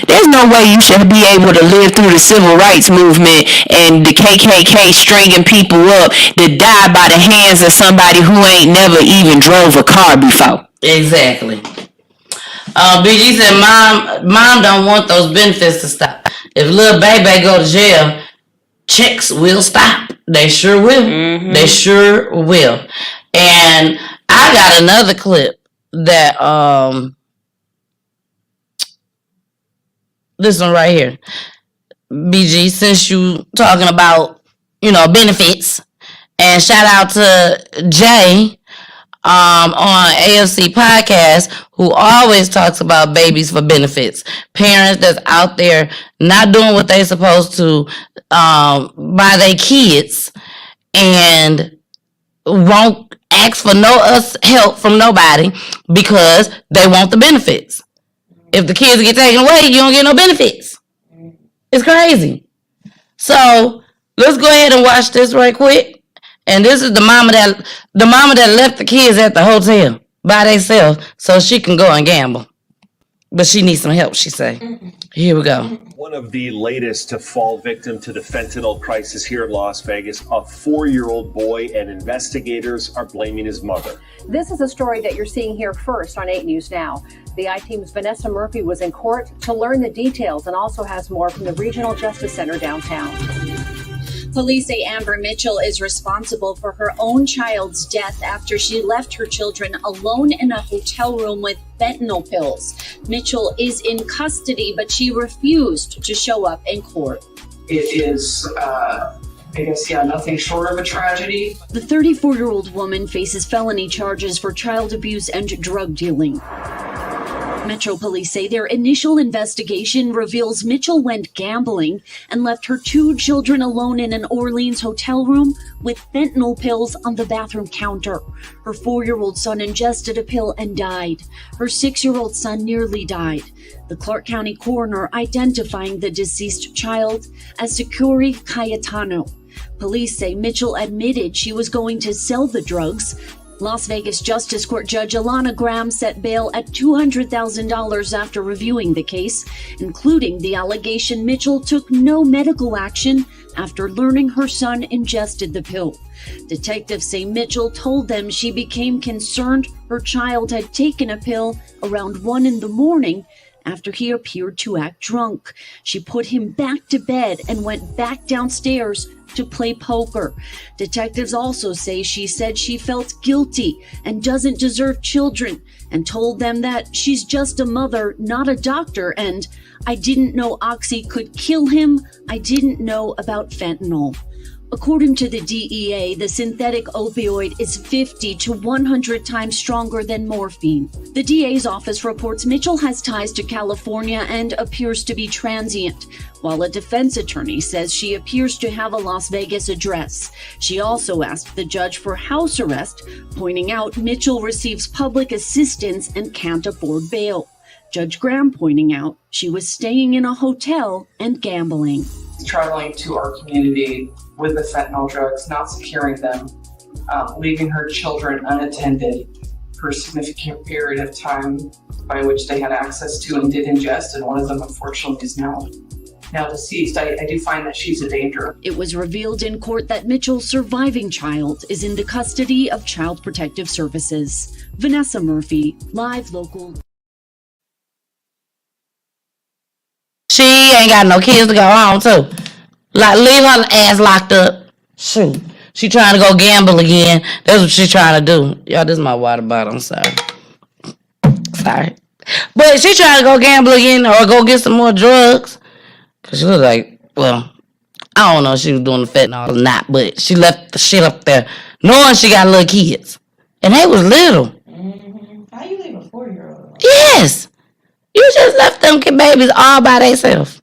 There's no way you should be able to live through the civil rights movement and the KKK stringing people up to die by the hands of somebody who ain't never even drove a car before. Exactly. BG said, Mom don't want those benefits to stop. If little baby go to jail, checks will stop. They sure will. They sure will. And I got another clip that this one right here. BG, since you talking about, benefits, and shout out to Jay on AFC podcast, who always talks about babies for benefits. Parents that's out there not doing what they supposed to by their kids and won't ask for no help from nobody because they want the benefits. If the kids get taken away, you don't get no benefits. It's crazy. So let's go ahead and watch this right quick. And this is the mama that left the kids at the hotel by themselves so she can go and gamble. But she needs some help, she say. Here we go. One of the latest to fall victim to the fentanyl crisis here in Las Vegas, a 4-year-old boy, and investigators are blaming his mother. This is a story that you're seeing here first on 8 News Now. The I-Team's Vanessa Murphy was in court to learn the details and also has more from the Regional Justice Center downtown. Police say Amber Mitchell is responsible for her own child's death after she left her children alone in a hotel room with fentanyl pills. Mitchell is in custody, but she refused to show up in court. It is, nothing short of a tragedy. The 34-year-old woman faces felony charges for child abuse and drug dealing. Metro police say their initial investigation reveals Mitchell went gambling and left her 2 children alone in an Orleans hotel room with fentanyl pills on the bathroom counter. Her 4-year-old son ingested a pill and died. Her 6-year-old son nearly died. The Clark County coroner identifying the deceased child as Securi Cayetano. Police say Mitchell admitted she was going to sell the drugs. Las Vegas Justice Court Judge Alana Graham set bail at $200,000 after reviewing the case, including the allegation Mitchell took no medical action after learning her son ingested the pill. Detectives say Mitchell told them she became concerned her child had taken a pill around 1 a.m. after he appeared to act drunk. She put him back to bed and went back downstairs to play poker. Detectives also say she said she felt guilty and doesn't deserve children, and told them that she's just a mother, not a doctor, and I didn't know Oxy could kill him. I didn't know about fentanyl. According to the DEA, the synthetic opioid is 50 to 100 times stronger than morphine. The DA's office reports Mitchell has ties to California and appears to be transient, while a defense attorney says she appears to have a Las Vegas address. She also asked the judge for house arrest, pointing out Mitchell receives public assistance and can't afford bail. Judge Graham pointing out she was staying in a hotel and gambling. Traveling to our community with the fentanyl drugs, not securing them, leaving her children unattended for a significant period of time by which they had access to and did ingest, and one of them unfortunately is now deceased. I do find that she's a danger. It was revealed in court that Mitchell's surviving child is in the custody of Child Protective Services. Vanessa Murphy, Live Local. She ain't got no kids to go home to. Like, leave her ass locked up. Shoot. She trying to go gamble again. That's what she trying to do. Y'all, this is my water bottle. I'm sorry. Sorry. But she trying to go gamble again or go get some more drugs. Because she was like, well, I don't know if she was doing the fentanyl or not, but she left the shit up there knowing she got little kids. And they was little. Mm-hmm. How you leave a 4-year-old? Yes. You just left them babies all by themselves.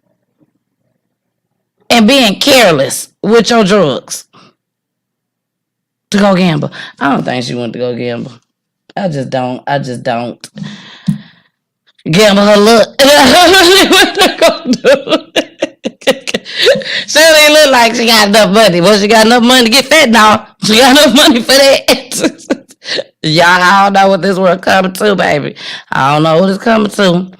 And being careless with your drugs. To go gamble. I don't think she went to go gamble. I just don't gamble her luck. What to go do? She don't even look like she got enough money. Well, she got enough money to get fentanyl. She got enough money for that. Y'all, I don't know what this world coming to, baby. I don't know what it's coming to.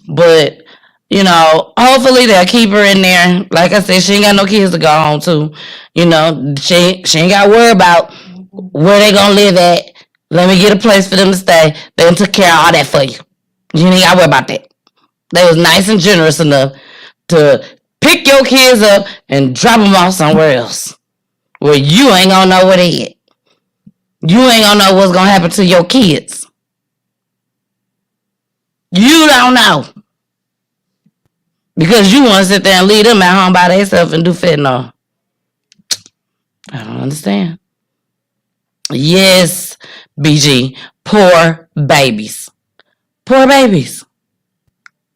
But, you know, hopefully they'll keep her in there. Like I said, she ain't got no kids to go home to. You know, she ain't got to worry about where they going to live at. Let me get a place for them to stay. They done took care of all that for you. You ain't got to worry about that. They was nice and generous enough to pick your kids up and drop them off somewhere else where you ain't going to know where they at. You ain't going to know what's going to happen to your kids. You don't know. Because you want to sit there and leave them at home by themselves and do fentanyl. I don't understand. Yes, BG. Poor babies. Poor babies.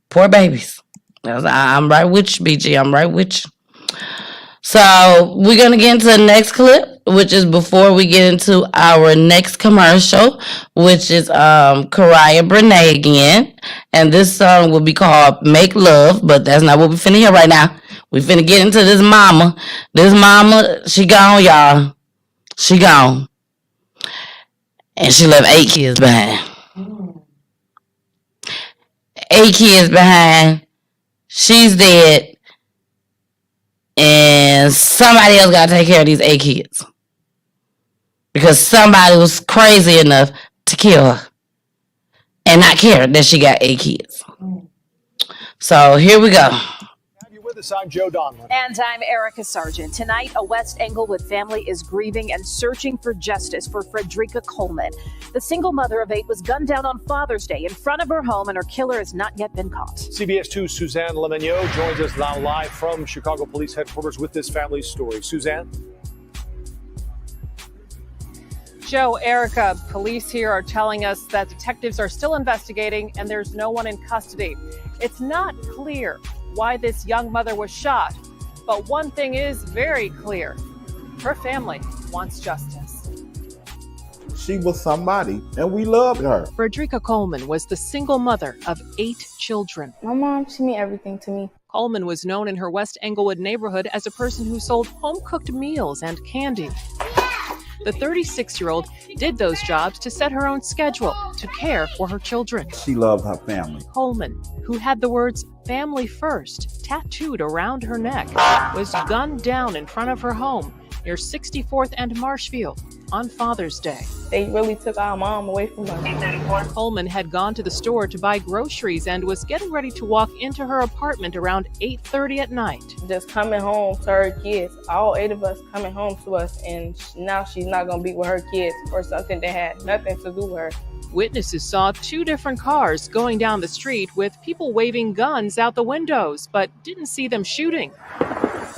Poor babies. I'm right with you, BG. I'm right with you. So we're going to get into the next clip, which is before we get into our next commercial, which is Karaya Brene again. And this song will be called Make Love, but that's not what we finna hear right now. We finna get into this mama. This mama, she gone, y'all. She gone. And she left 8 kids behind. 8 kids behind. She's dead. And somebody else got to take care of these 8 kids. Because somebody was crazy enough to kill her. And not care that she got 8 kids. So here we go. I'm Joe Donlin. And I'm Erica Sargent. Tonight, a West Englewood family is grieving and searching for justice for Frederica Coleman. The single mother of 8 was gunned down on Father's Day in front of her home, and her killer has not yet been caught. CBS 2's Suzanne Lemonnier joins us now live from Chicago Police Headquarters with this family's story. Suzanne? Joe, Erica, police here are telling us that detectives are still investigating and there's no one in custody. It's not clear why this young mother was shot, but one thing is very clear. Her family wants justice. She was somebody, and we loved her. Frederica Coleman was the single mother of 8 children. My mom, she meant everything to me. Coleman was known in her West Englewood neighborhood as a person who sold home-cooked meals and candy. The 36-year-old did those jobs to set her own schedule to care for her children. She loved her family. Coleman, who had the words "Family First" tattooed around her neck, was gunned down in front of her home near 64th and Marshfield. on Father's Day. They really took our mom away from us. Coleman had gone to the store to buy groceries and was getting ready to walk into her apartment around 8:30 at night. Just coming home to her kids, all 8 of us coming home to us, and now she's not going to be with her kids for something that had nothing to do with her. Witnesses saw 2 different cars going down the street with people waving guns out the windows, but didn't see them shooting.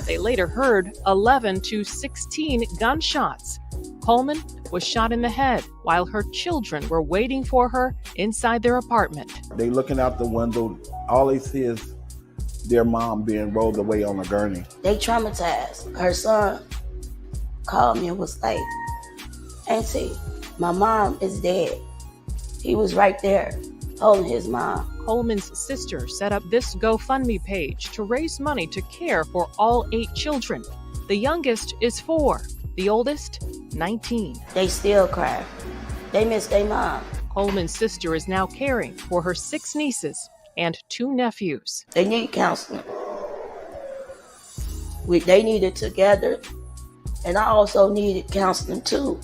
They later heard 11 to 16 gunshots. Coleman was shot in the head while her children were waiting for her inside their apartment. They looking out the window, all they see is their mom being rolled away on a gurney. They traumatized. Her son called me and was like, "Auntie, my mom is dead." He was right there holding his mom. Coleman's sister set up this GoFundMe page to raise money to care for all 8 children. The youngest is 4, the oldest 19. They still cry. They miss their mom. Coleman's sister is now caring for her 6 nieces and 2 nephews. They need counseling. They need it together, and I also needed counseling too,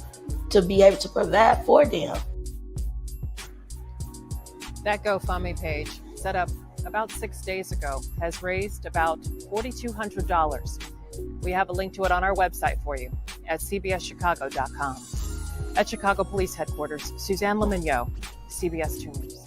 to be able to provide for them. That GoFundMe page, set up about 6 days ago, has raised about $4,200. We have a link to it on our website for you at cbschicago.com. At Chicago Police Headquarters, Suzanne Lemignot, CBS 2 News.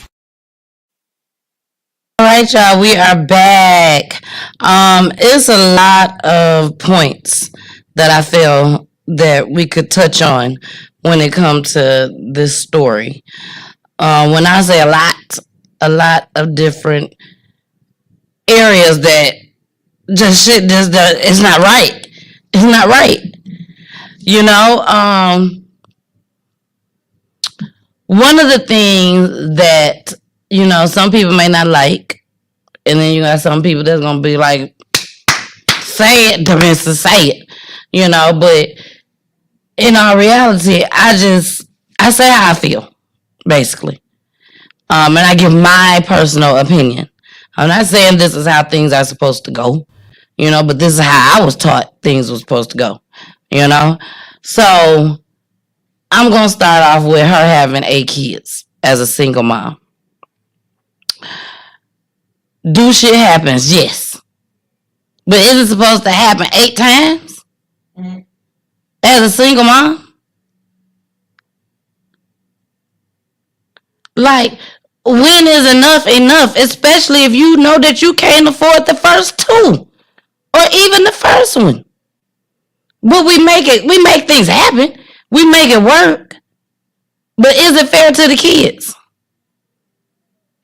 All right, y'all, we are back. It's a lot of points that I feel that we could touch on when it comes to this story. When I say a lot of different areas that just shit, it's not right. It's not right. You know, one of the things that, you know, some people may not like, and then you got some people that's going to be like, say it, Teresa, say it, you know, but in all reality, I say how I feel. Basically. And I give my personal opinion. I'm not saying this is how things are supposed to go, you know, but this is how I was taught things were supposed to go, you know. So I'm going to start off with her having 8 kids as a single mom. Do shit happens? Yes. But is it supposed to happen 8 times? Mm-hmm. As a single mom? Like, when is enough enough? Especially if you know that you can't afford the first 2 or even the first one. But we make things happen. We make it work. But is it fair to the kids?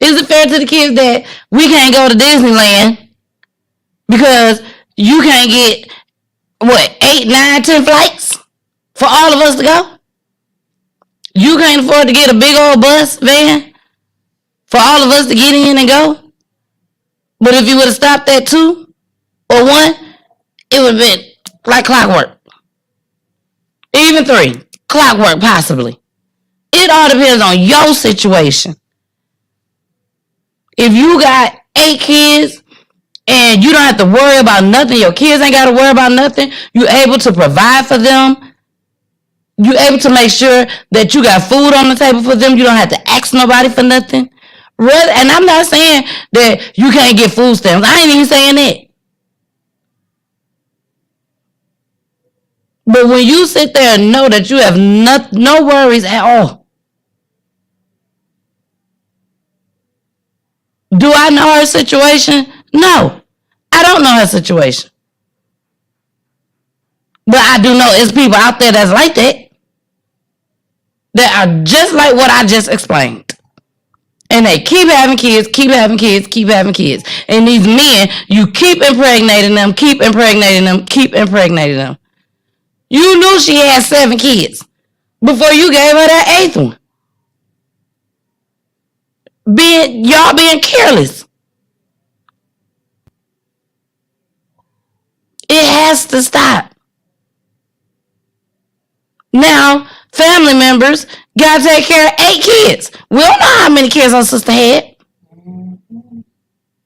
Is it fair to the kids that we can't go to Disneyland because you can't get, 8, 9, 10 flights for all of us to go? You can't afford to get a big old bus van for all of us to get in and go? But if you would have stopped at 2 or 1, it would have been like clockwork. Even 3, clockwork possibly. It all depends on your situation. If you got 8 kids and you don't have to worry about nothing, your kids ain't got to worry about nothing, you're able to provide for them, you're able to make sure that you got food on the table for them, you don't have to ask nobody for nothing. And I'm not saying that you can't get food stamps. I ain't even saying that. But when you sit there and know that you have no worries at all. Do I know her situation? No. I don't know her situation. But I do know it's people out there that's like that. That are just like what I just explained. And they keep having kids, keep having kids, keep having kids. And these men, you keep impregnating them, keep impregnating them, keep impregnating them. You knew she had 7 kids before you gave her that 8th one. Y'all being careless. It has to stop. Now, family members gotta take care of 8 kids. We don't know how many kids her sister had.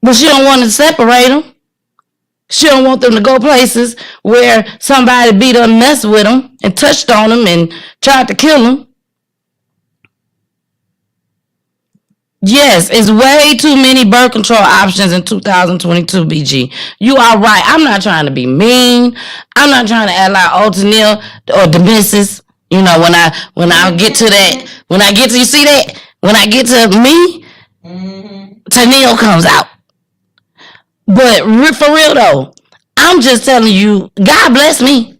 But she don't want to separate them. She don't want them to go places where somebody beat her and messed with them and touched on them and tried to kill them. Yes, it's way too many birth control options in 2022, BG. You are right. I'm not trying to be mean. I'm not trying to act like O'Neal or Demissus. You know, when I get to that, when I get to, you see that? When I get to me, Tennille comes out. But for real though, I'm just telling you, God bless me.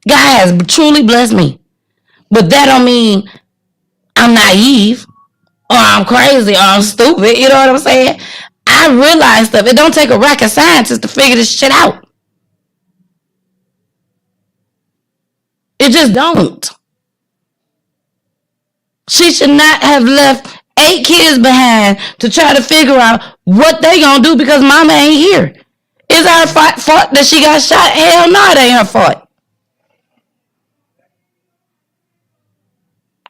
God has truly blessed me. But that don't mean I'm naive. Or I'm crazy, or I'm stupid, you know what I'm saying? I realize stuff. It don't take a rocket scientist to figure this shit out. It just don't. She should not have left 8 kids behind to try to figure out what they gonna do because mama ain't here. Is her fault that she got shot? Hell no, it ain't her fault.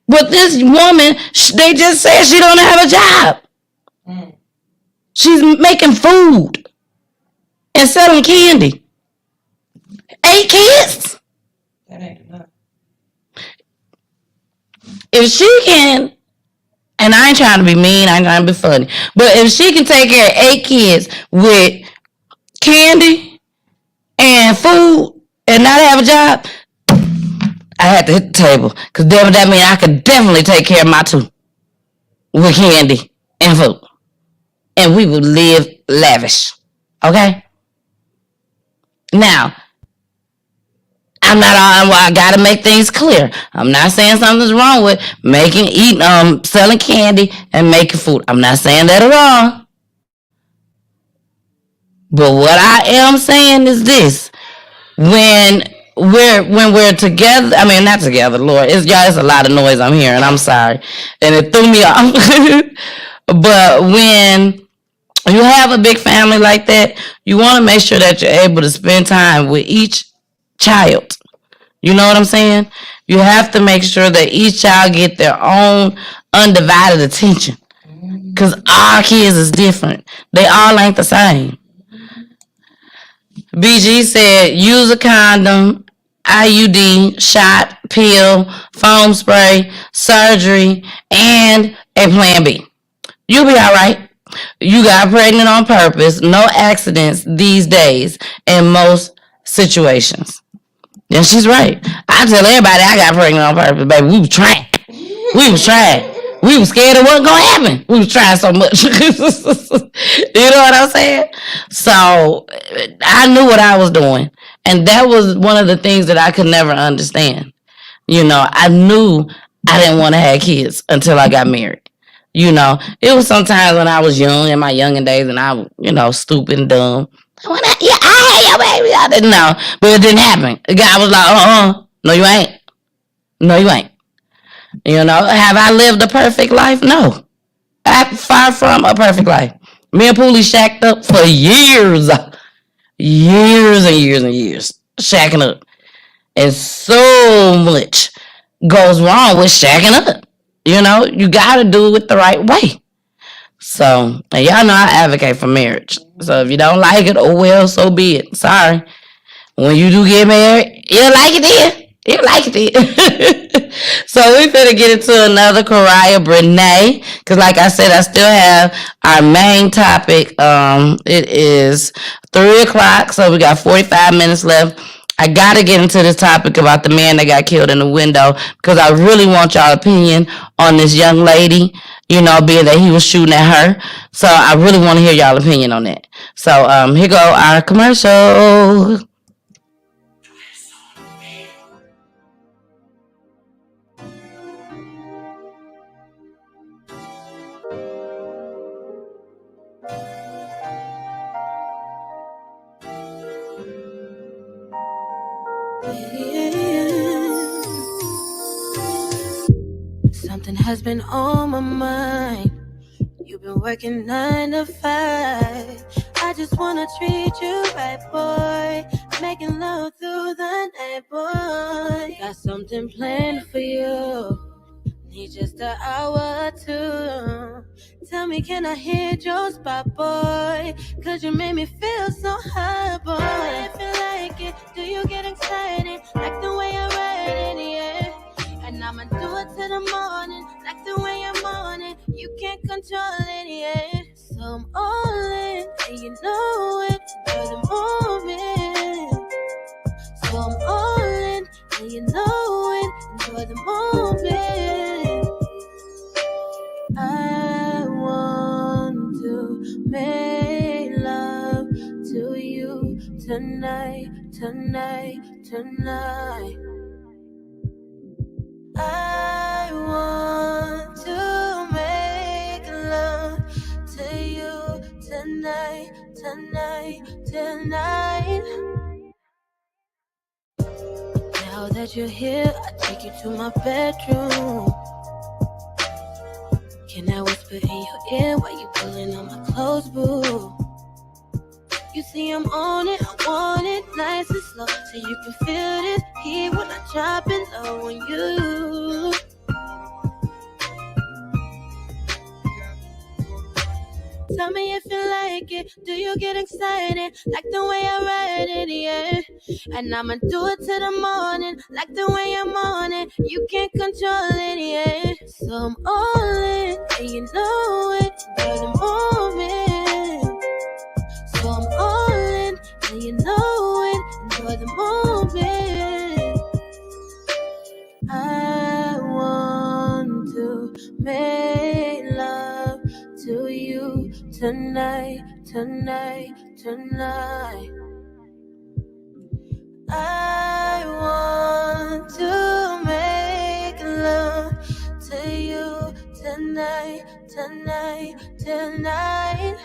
But this woman, they just said she don't have a job. She's making food and selling candy. 8 kids. That ain't enough. If she can, and I ain't trying to be mean, I ain't trying to be funny, but if she can take care of 8 kids with candy and food and not have a job, I had to hit the table. Because that means I could definitely take care of my 2 with candy and food. And we would live lavish. Okay? Now, I gotta make things clear. I'm not saying something's wrong with selling candy and making food. I'm not saying that at all. But what I am saying is this. When we're together, I mean not together, Lord. It's a lot of noise I'm hearing. I'm sorry. And it threw me off. But when you have a big family like that, you want to make sure that you're able to spend time with each child. You know what I'm saying? You have to make sure that each child get their own undivided attention. Because our kids is different. They all ain't the same. BG said, use a condom, IUD, shot, pill, foam spray, surgery, and a plan B. You'll be all right. You got pregnant on purpose. No accidents these days in most situations. And she's right. I tell everybody I got pregnant on purpose, baby. We was trying. We was scared of what was going to happen. We was trying so much. You know what I'm saying? So I knew what I was doing. And that was one of the things that I could never understand. You know, I knew I didn't want to have kids until I got married. You know, it was sometimes when I was young, in my youngin' days, and I was, stupid and dumb. I had your baby. I didn't know. But it didn't happen. The guy was like, no, you ain't. No, you ain't. You know, have I lived a perfect life? No. I'm far from a perfect life. Me and Poolie shacked up for years. Years and years and years. Shacking up. And so much goes wrong with shacking up. You know, you got to do it the right way. So, and y'all know I advocate for marriage. So if you don't like it, oh well, so be it. Sorry. When you do get married, you'll like it then. You like it. So we finna get into another Karaya Brene. Because like I said, I still have our main topic. It is 3:00. So we got 45 minutes left. I gotta get into this topic about the man that got killed in the window. Because I really want y'all opinion on this young lady. You know, being that he was shooting at her. So I really want to hear y'all opinion on that. So here go our commercial. Something has been on my mind. You've been working 9 to 5. I just wanna treat you right, boy. Making love through the night, boy. Got something planned for you. Need just an hour or two. Tell me, can I hit your spot, boy? Cause you made me feel so high, boy. If you like it, do you get excited? Like the way I ride it, yeah. And I'ma do it till the morning, like the way I'm on it. You can't control it, yeah. So I'm all in, and you know it, by the moment. So I'm all in, and you know it, enjoy the moment. I want to make love to you tonight, tonight, tonight. I want to make love to you tonight, tonight, tonight. Now that you're here, I take you to my bedroom. Can I whisper in your ear while you pulling on my clothes, boo? You see I'm on it, I want it nice and slow, so you can feel this heat when I drop it low on you. Tell me if you like it, do you get excited? Like the way I ride it, yeah. And I'ma do it till the morning, like the way I'm on it. You can't control it, yeah. So I'm all in, and you know it, by the moment. So I'm all in, and you know it, enjoy the moment. I want to make love to you tonight, tonight, tonight. I want to make love to you tonight, tonight, tonight.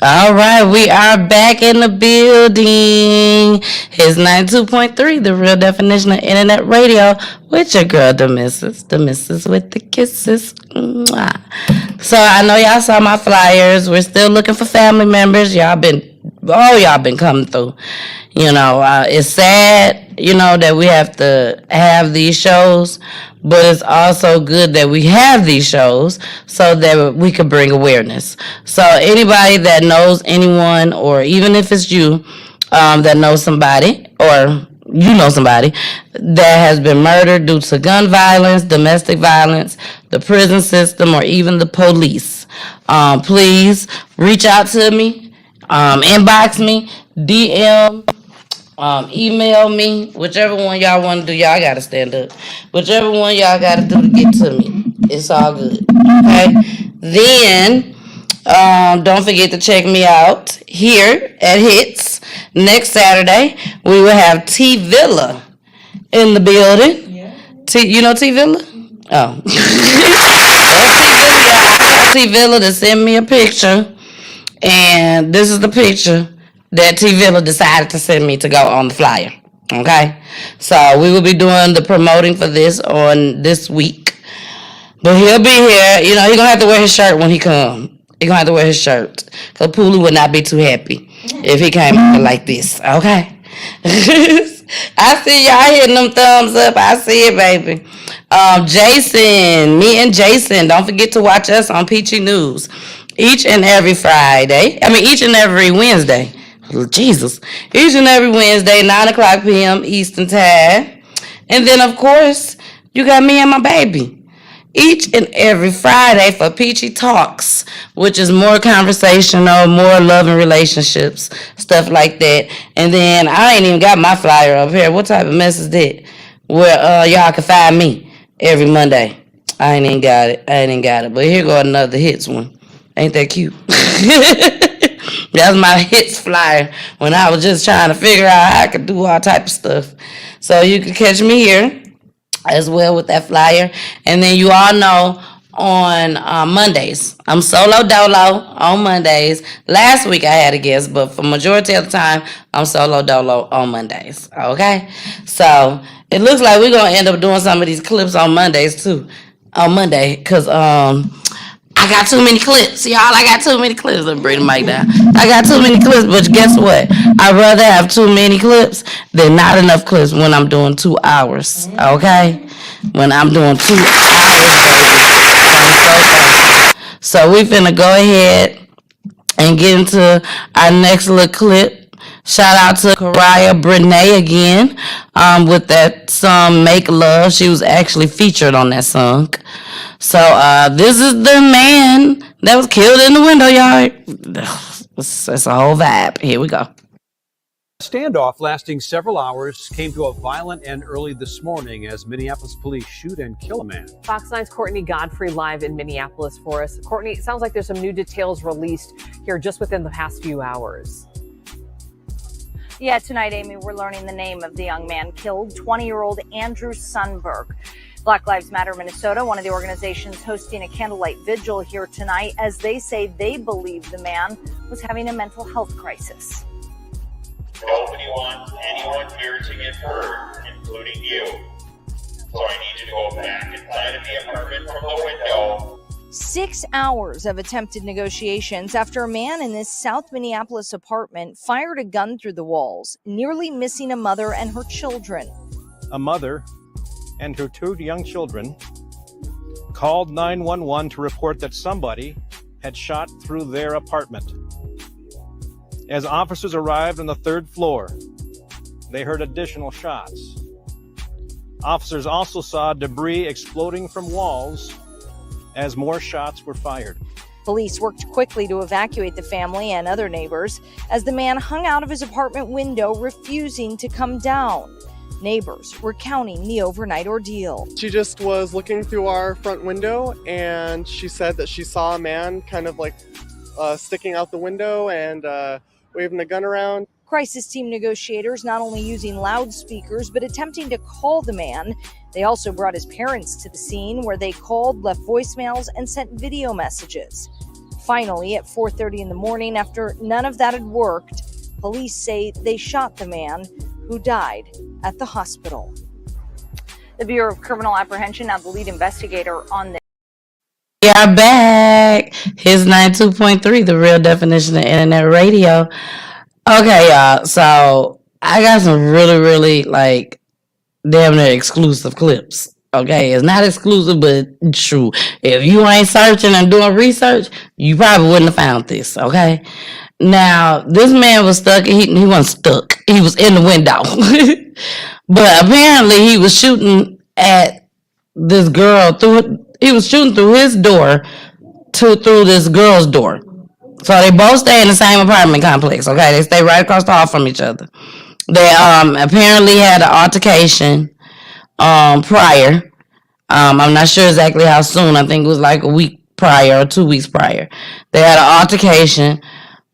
All right, we are back in the building. It's 92.3, the real definition of internet radio, with your girl, the missus with the kisses. Mwah. So I know y'all saw my flyers. We're still looking for family members. Y'all been coming through. You know, it's sad, you know, that we have to have these shows, but it's also good that we have these shows so that we can bring awareness. So anybody that knows anyone, or even if it's you, that knows somebody, or you know somebody that has been murdered due to gun violence, domestic violence, the prison system, or even the police, please reach out to me, inbox me, DM, email me, whichever one y'all want to do. Y'all gotta stand up. Whichever one y'all gotta do to get to me, it's all good. Okay. Then don't forget to check me out here at Hits next Saturday. We will have T Villa in the building. Yeah. You know T Villa? Oh. T Villa to send me a picture, and this is the picture that T Villa decided to send me to go on the flyer. Okay? So we will be doing the promoting for this on this week. But he'll be here. You know, he's going to have to wear his shirt when he comes. He's going to have to wear his shirt. Because Poolie would not be too happy if he came like this. Okay? I see y'all hitting them thumbs up. I see it, baby. Jason, me and Jason, don't forget to watch us on Peachy News each and every Wednesday. Jesus. Each and every Wednesday, 9 o'clock p.m. Eastern Time. And then, of course, you got me and my baby. each and every Friday for Peachy Talks, which is more conversational, more loving relationships, stuff like that. And then I ain't even got my flyer up here. What type of mess is that? Where y'all can find me every Monday. I ain't even got it. But here go another hits one. Ain't that cute? That's my hits flyer when I was just trying to figure out how I could do all type of stuff. So you can catch me here as well with that flyer. And then you all know on Mondays, I'm solo dolo on Mondays. Last week I had a guest, but for majority of the time, I'm solo dolo on Mondays. Okay? So it looks like we're going to end up doing some of these clips on Mondays too. On Monday, because I got too many clips, y'all. I got too many clips. Let me bring the mic down. I got too many clips, but guess what? I'd rather have too many clips than not enough clips when I'm doing 2 hours, okay? When I'm doing 2 hours, baby. So we finna go ahead and get into our next little clip. Shout out to Karaya Brene again with that song Make Love. She was actually featured on that song. So this is the man that was killed in the window yard. It's a whole vibe. Here we go. A standoff lasting several hours came to a violent end early this morning as Minneapolis police shoot and kill a man. Fox 9's Courtney Godfrey live in Minneapolis for us. Courtney, it sounds like there's some new details released here just within the past few hours. Yeah, tonight, Amy, we're learning the name of the young man killed, 20-year-old Andrew Sundberg. Black Lives Matter Minnesota, one of the organizations hosting a candlelight vigil here tonight, as they say they believe the man was having a mental health crisis. Nobody wants anyone here to get hurt, including you. So I need you to go back inside of the apartment from the window. 6 hours of attempted negotiations after a man in this South Minneapolis apartment fired a gun through the walls, nearly missing a mother and her children. A mother and her 2 young children called 911 to report that somebody had shot through their apartment. As officers arrived on the 3rd floor, they heard additional shots. Officers also saw debris exploding from walls as more shots were fired. Police worked quickly to evacuate the family and other neighbors as the man hung out of his apartment window, refusing to come down. Neighbors were counting the overnight ordeal. She just was looking through our front window and she said that she saw a man kind of like sticking out the window and waving a gun around. Crisis team negotiators not only using loudspeakers, but attempting to call the man. They also brought his parents to the scene, where they called, left voicemails, and sent video messages. Finally, at 4:30 in the morning, after none of that had worked, police say they shot the man, who died at the hospital. The Bureau of Criminal Apprehension, now the lead investigator on this. We are back. Here's 92.3, the real definition of internet radio. Okay, y'all. So I got some really, like, damn near exclusive clips. Okay, it's not exclusive, but true. If you ain't searching and doing research, you probably wouldn't have found this. Okay. Now, this man was stuck. He wasn't stuck. He was in the window. But apparently he was shooting at this girl he was shooting through his door through this girl's door. So they both stay in the same apartment complex, okay? They stay right across the hall from each other. They apparently had an altercation prior. I'm not sure exactly how soon. I think it was like a week prior or 2 weeks prior. They had an altercation.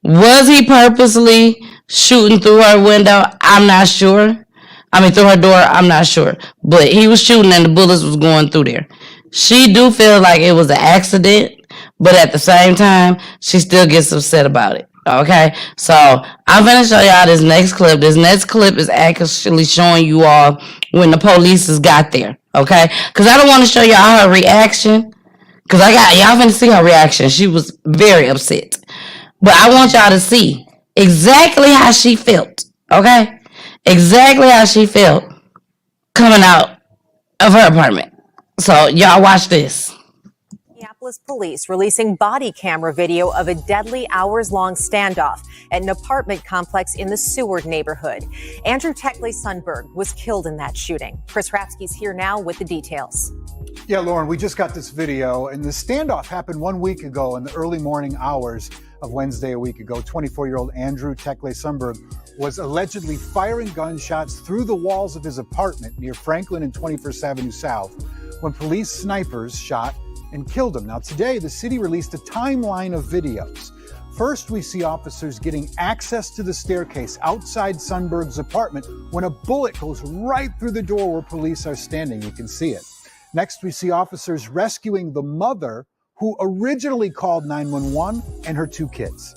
Was he purposely shooting through her window? I'm not sure. I mean, through her door, I'm not sure. But he was shooting and the bullets was going through there. She do feel like it was an accident, but at the same time, she still gets upset about it. Okay, so I'm gonna show y'all this next clip. This next clip is actually showing you all when the police got there. Okay, because I don't want to show y'all her reaction, because y'all finna see her reaction. She was very upset, but I want y'all to see exactly how she felt. Okay, exactly how she felt coming out of her apartment. So y'all watch this. Minneapolis police releasing body camera video of a deadly hours-long standoff at an apartment complex in the Seward neighborhood. Andrew Techley Sundberg was killed in that shooting. Chris Rapsky's here now with the details. Yeah, Lauren, we just got this video, and the standoff happened 1 week ago in the early morning hours of Wednesday a week ago. 24-year-old Andrew Techley Sundberg was allegedly firing gunshots through the walls of his apartment near Franklin and 21st Avenue South when police snipers shot and killed him. Now, today, the city released a timeline of videos. First, we see officers getting access to the staircase outside Sundberg's apartment when a bullet goes right through the door where police are standing. You can see it. Next, we see officers rescuing the mother who originally called 911 and her 2 kids.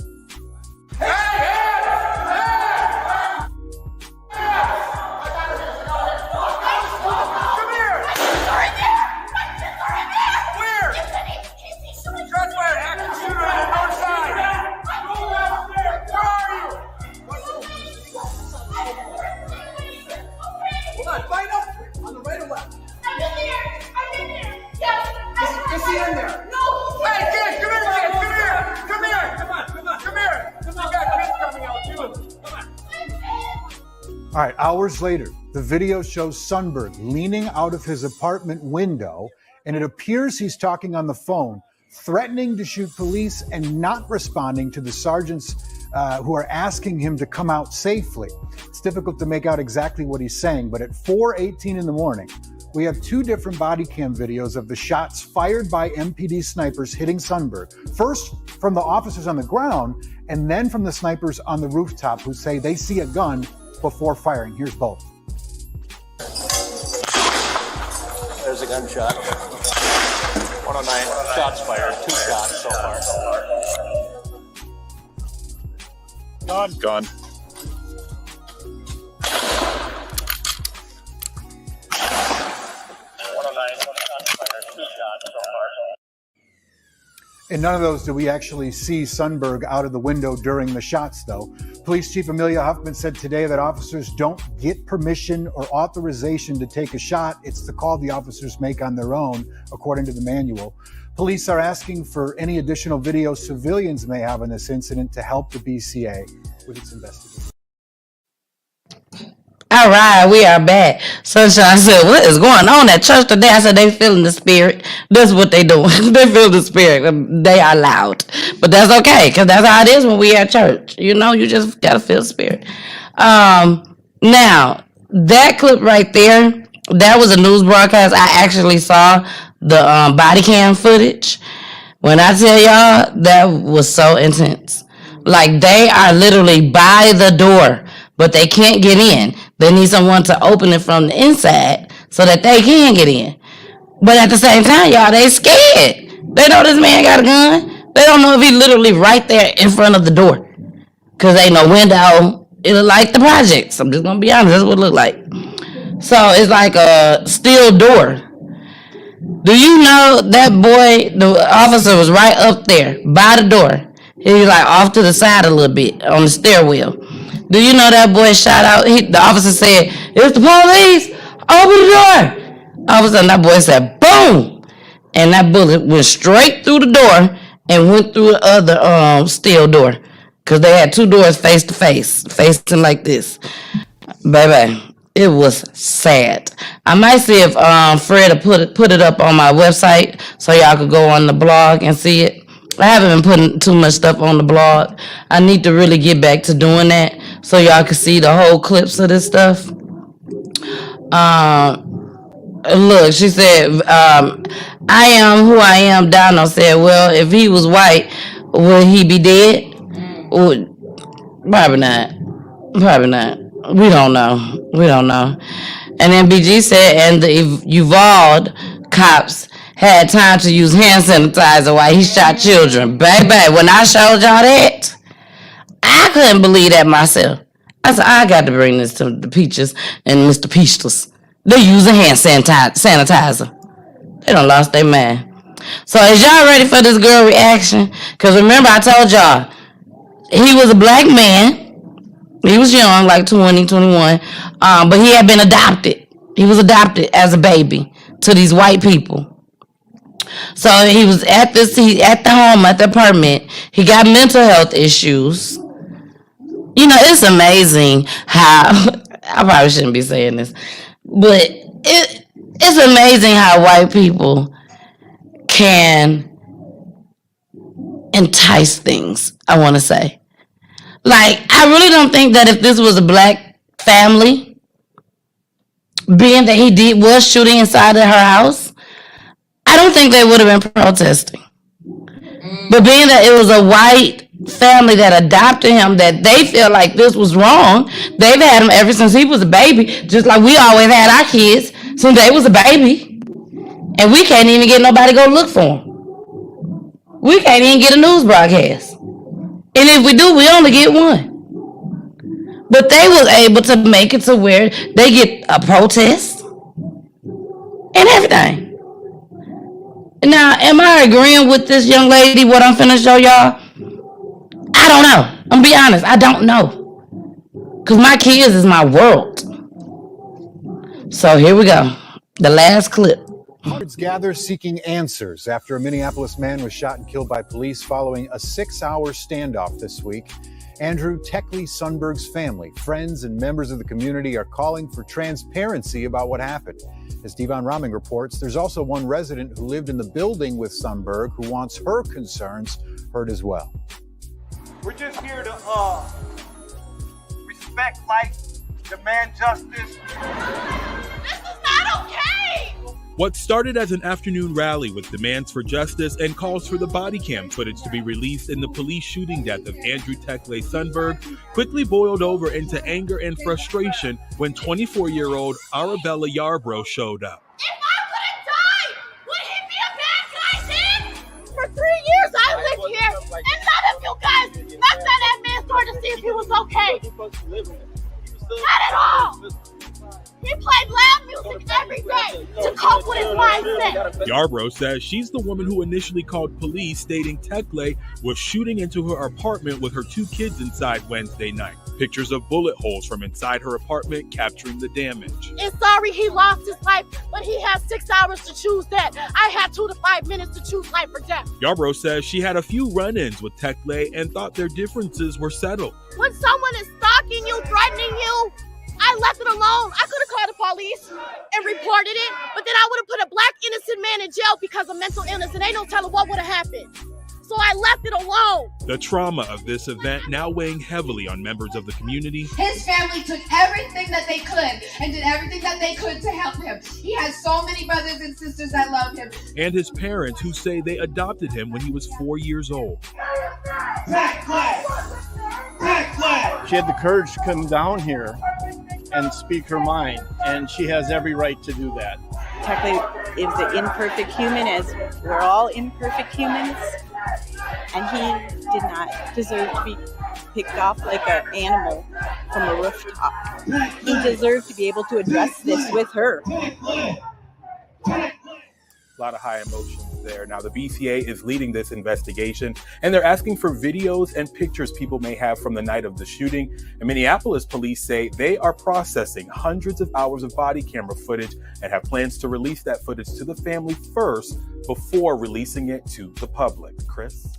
All right, hours later, the video shows Sundberg leaning out of his apartment window, and it appears he's talking on the phone, threatening to shoot police and not responding to the sergeants who are asking him to come out safely. It's difficult to make out exactly what he's saying, but at 4:18 in the morning, we have 2 different body cam videos of the shots fired by MPD snipers hitting Sundberg. First from the officers on the ground, and then from the snipers on the rooftop who say they see a gun before firing. Here's both. There's a gunshot. 109 shots fired, 2 shots so far. Gone. In none of those do we actually see Sundberg out of the window during the shots, though. Police Chief Amelia Huffman said today that officers don't get permission or authorization to take a shot. It's the call the officers make on their own, according to the manual. Police are asking for any additional video civilians may have in this incident to help the BCA with its investigation. All right, we are back. Sunshine said, what is going on at church today? I said, they feeling the spirit. That's what they doing. They feel the spirit. They are loud. But that's okay, because that's how it is when we at church. You know, you just got to feel the spirit. Now, that clip right there, that was a news broadcast. I actually saw the body cam footage. When I tell y'all, that was so intense. Like, they are literally by the door, but they can't get in. They need someone to open it from the inside so that they can get in. But at the same time, y'all, they scared. They know this man got a gun. They don't know if he literally right there in front of the door. Because ain't no window. It look like the projects. I'm just going to be honest. That's what it look like. So it's like a steel door. Do you know that boy, the officer was right up there by the door. He was like off to the side a little bit on the stairwell. Do you know that boy shot out? The officer said, it's the police. Open the door. All of a sudden, that boy said, boom. And that bullet went straight through the door and went through the other steel door. Because they had 2 doors face to face, facing like this. Baby, it was sad. I might see if Fred will put it up on my website so y'all could go on the blog and see it. I haven't been putting too much stuff on the blog. I need to really get back to doing that so y'all can see the whole clips of this stuff. Look, she said, I am who I am. Donald said, well, if he was white, would he be dead? Probably not. Probably not. We don't know. We don't know. And then BG said, and the Uvalde cops had time to use hand sanitizer while he shot children. Baby, when I showed y'all that, I couldn't believe that myself. I said, I got to bring this to the Peaches and Mr. Peachless. They're using hand sanitizer. They done lost their mind. So is y'all ready for this girl reaction? Because remember I told y'all, he was a black man. He was young, like 20, 21. But he had been adopted. He was adopted as a baby to these white people. So he was at the home, at the apartment. He got mental health issues. You know, it's amazing how I probably shouldn't be saying this, but it's amazing how white people can entice things, I want to say. Like, I really don't think that if this was a black family, being that he was shooting inside of her house, I don't think they would have been protesting. But being that it was a white family that adopted him, that they feel like this was wrong, they've had him ever since he was a baby, just like we always had our kids since they was a baby. And we can't even get nobody to go look for him. We can't even get a news broadcast. And if we do, we only get one. But they was able to make it to where they get a protest and everything. Now, am I agreeing with this young lady, what I'm finna show y'all? I don't know. I'm gonna be honest, I don't know. Because my kids is my world. So here we go. The last clip. Hundreds gather seeking answers after a Minneapolis man was shot and killed by police following a 6-hour standoff this week. Andrew Teckley Sundberg's family, friends, and members of the community are calling for transparency about what happened. As Devon Raming reports, there's also one resident who lived in the building with Sundberg who wants her concerns heard as well. We're just here to respect life, demand justice. This is not okay! What started as an afternoon rally with demands for justice and calls for the body cam footage to be released in the police shooting death of Andrew Teckley Sundberg quickly boiled over into anger and frustration when 24-year-old Arabella Yarbrough showed up. If I would have died, would he be a bad guy then? For 3 years I lived here, and none of you guys knocked on that man's door to see if he was okay. Not at all. He played loud music every day to cope with his mindset. Yarbrough says she's the woman who initially called police stating Teckley was shooting into her apartment with her 2 kids inside Wednesday night. Pictures of bullet holes from inside her apartment capturing the damage. And sorry he lost his life, but he has 6 hours to choose that. I had 2 to 5 minutes to choose life or death. Yarbrough says she had a few run-ins with Teckley and thought their differences were settled. When someone is stalking you, threatening you, I left it alone. I could have called the police and reported it, but then I would have put a black innocent man in jail because of mental illness, and ain't no telling what would have happened. So I left it alone. The trauma of this event now weighing heavily on members of the community. His family took everything that they could and did everything that they could to help him. He has so many brothers and sisters that love him. And his parents who say they adopted him when he was 4 years old. She had the courage to come down here and speak her mind, and she has every right to do that. Teckley is an imperfect human, as we're all imperfect humans, and he did not deserve to be picked off like an animal from a rooftop. He deserved to be able to address this with her. A lot of high emotions there. Now, the BCA is leading this investigation, and they're asking for videos and pictures people may have from the night of the shooting. And Minneapolis police say they are processing hundreds of hours of body camera footage and have plans to release that footage to the family first before releasing it to the public. Chris?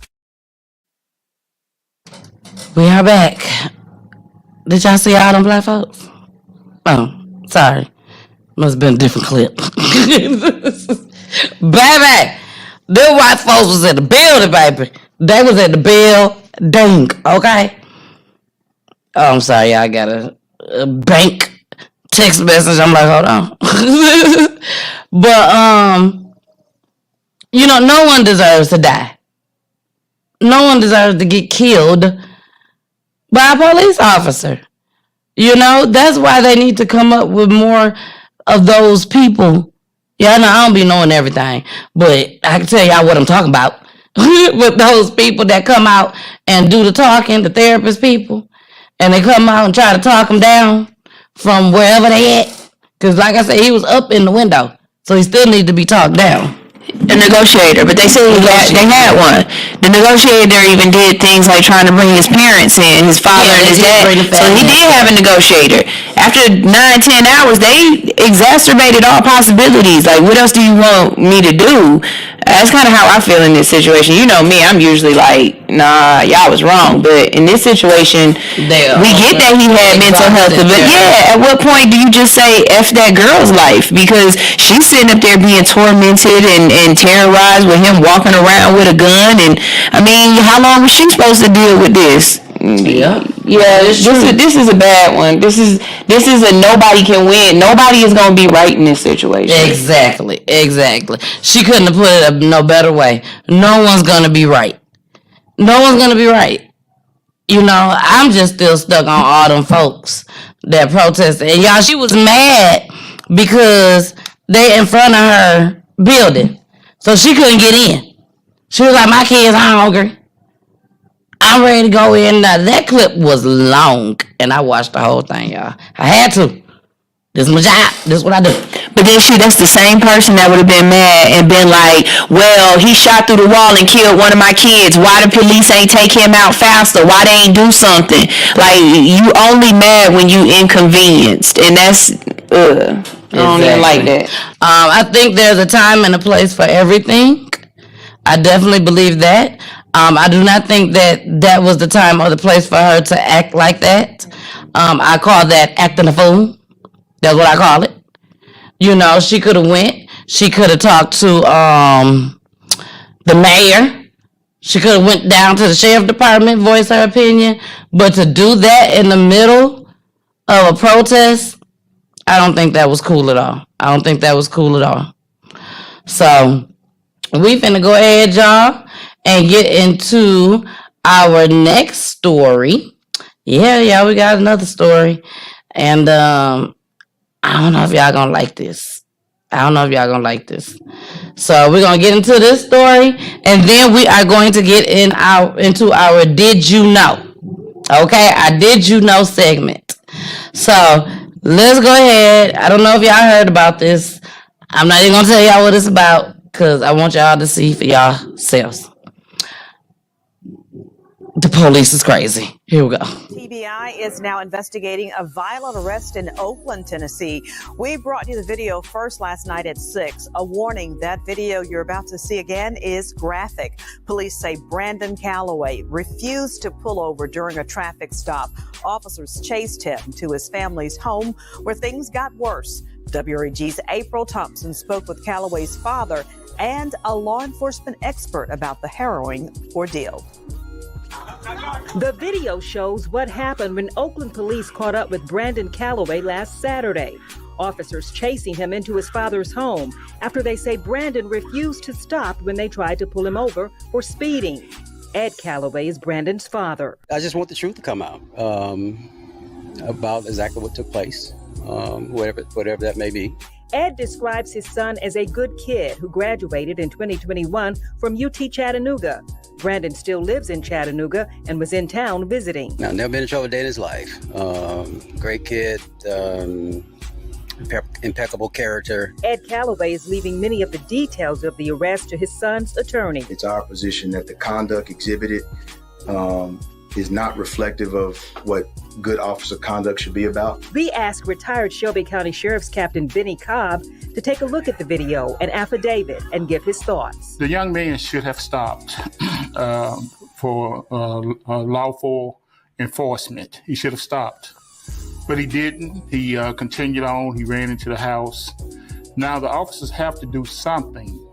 We are back. Did y'all see all them black folks? Oh, sorry. Must have been a different clip. Baby, them white folks was at the building, baby. They was at the building, okay? Oh, I'm sorry, I got a bank text message. I'm like, hold on. But, you know, no one deserves to die. No one deserves to get killed by a police officer. You know, that's why they need to come up with more of those people. Yeah, I know I don't be knowing everything, but I can tell y'all what I'm talking about. With those people that come out and do the talking, the therapist people, and they come out and try to talk them down from wherever they at. Because like I said, he was up in the window, so he still needs to be talked down. A negotiator, but they said they had one. The negotiator even did things like trying to bring his parents in, his father and his dad. So he did have a negotiator. After 9-10 hours, they exacerbated all possibilities. Like, what else do you want me to do? That's kind of how I feel in this situation. You know me, I'm usually like, nah, y'all was wrong. But in this situation, we get that he had mental health. But yeah, at what point do you just say F that girl's life? Because she's sitting up there being tormented and terrorized with him walking around with a gun. And I mean, how long was she supposed to deal with this? Yeah, this is a bad one. This is a nobody can win. Nobody is gonna be right in this situation. Exactly. She couldn't have put it up no better way. No one's gonna be right. No one's gonna be right. You know, I'm just still stuck on all them folks that protested. And y'all, she was mad because they in front of her building, so she couldn't get in. She was like, "My kids are hungry. I'm ready to go in." Now, that clip was long, and I watched the whole thing, y'all. I had to. This is my job. This is what I do. But then that's the same person that would have been mad and been like, well, he shot through the wall and killed one of my kids. Why the police ain't take him out faster? Why they ain't do something? Like, you only mad when you inconvenienced. And that's, I don't even like that. I think there's a time and a place for everything. I definitely believe that. I do not think that was the time or the place for her to act like that. I call that acting a fool. That's what I call it. You know, she could have went. She could have talked to the mayor. She could have went down to the sheriff department, voiced her opinion. But to do that in the middle of a protest, I don't think that was cool at all. So we finna go ahead, y'all, and get into our next story. Yeah, we got another story. And I don't know if y'all gonna like this. So we're gonna get into this story, and then we are going to get into our Did You Know? Okay, our Did You Know segment. So let's go ahead. I don't know if y'all heard about this. I'm not even gonna tell y'all what it's about, because I want y'all to see for yourselves. The police is crazy. Here we go. TBI is now investigating a violent arrest in Oakland, Tennessee. We brought you the video first last night at 6. A warning, that video you're about to see again is graphic. Police say Brandon Calloway refused to pull over during a traffic stop. Officers chased him to his family's home, where things got worse. WREG's April Thompson spoke with Calloway's father and a law enforcement expert about the harrowing ordeal. The video shows what happened when Oakland police caught up with Brandon Calloway last Saturday. Officers chasing him into his father's home after they say Brandon refused to stop when they tried to pull him over for speeding. Ed Calloway is Brandon's father. I just want the truth to come out about exactly what took place, whatever that may be. Ed describes his son as a good kid who graduated in 2021 from UT Chattanooga. Brandon still lives in Chattanooga and was in town visiting. Now, never been in trouble a day in his life. Great kid, impeccable character. Ed Calloway is leaving many of the details of the arrest to his son's attorney. It's our position that the conduct exhibited is not reflective of what good officer conduct should be about. We asked retired Shelby County Sheriff's Captain Benny Cobb to take a look at the video and affidavit and give his thoughts. The young man should have stopped for lawful enforcement. He should have stopped, but he didn't. He continued on. He ran into the house. Now the officers have to do something.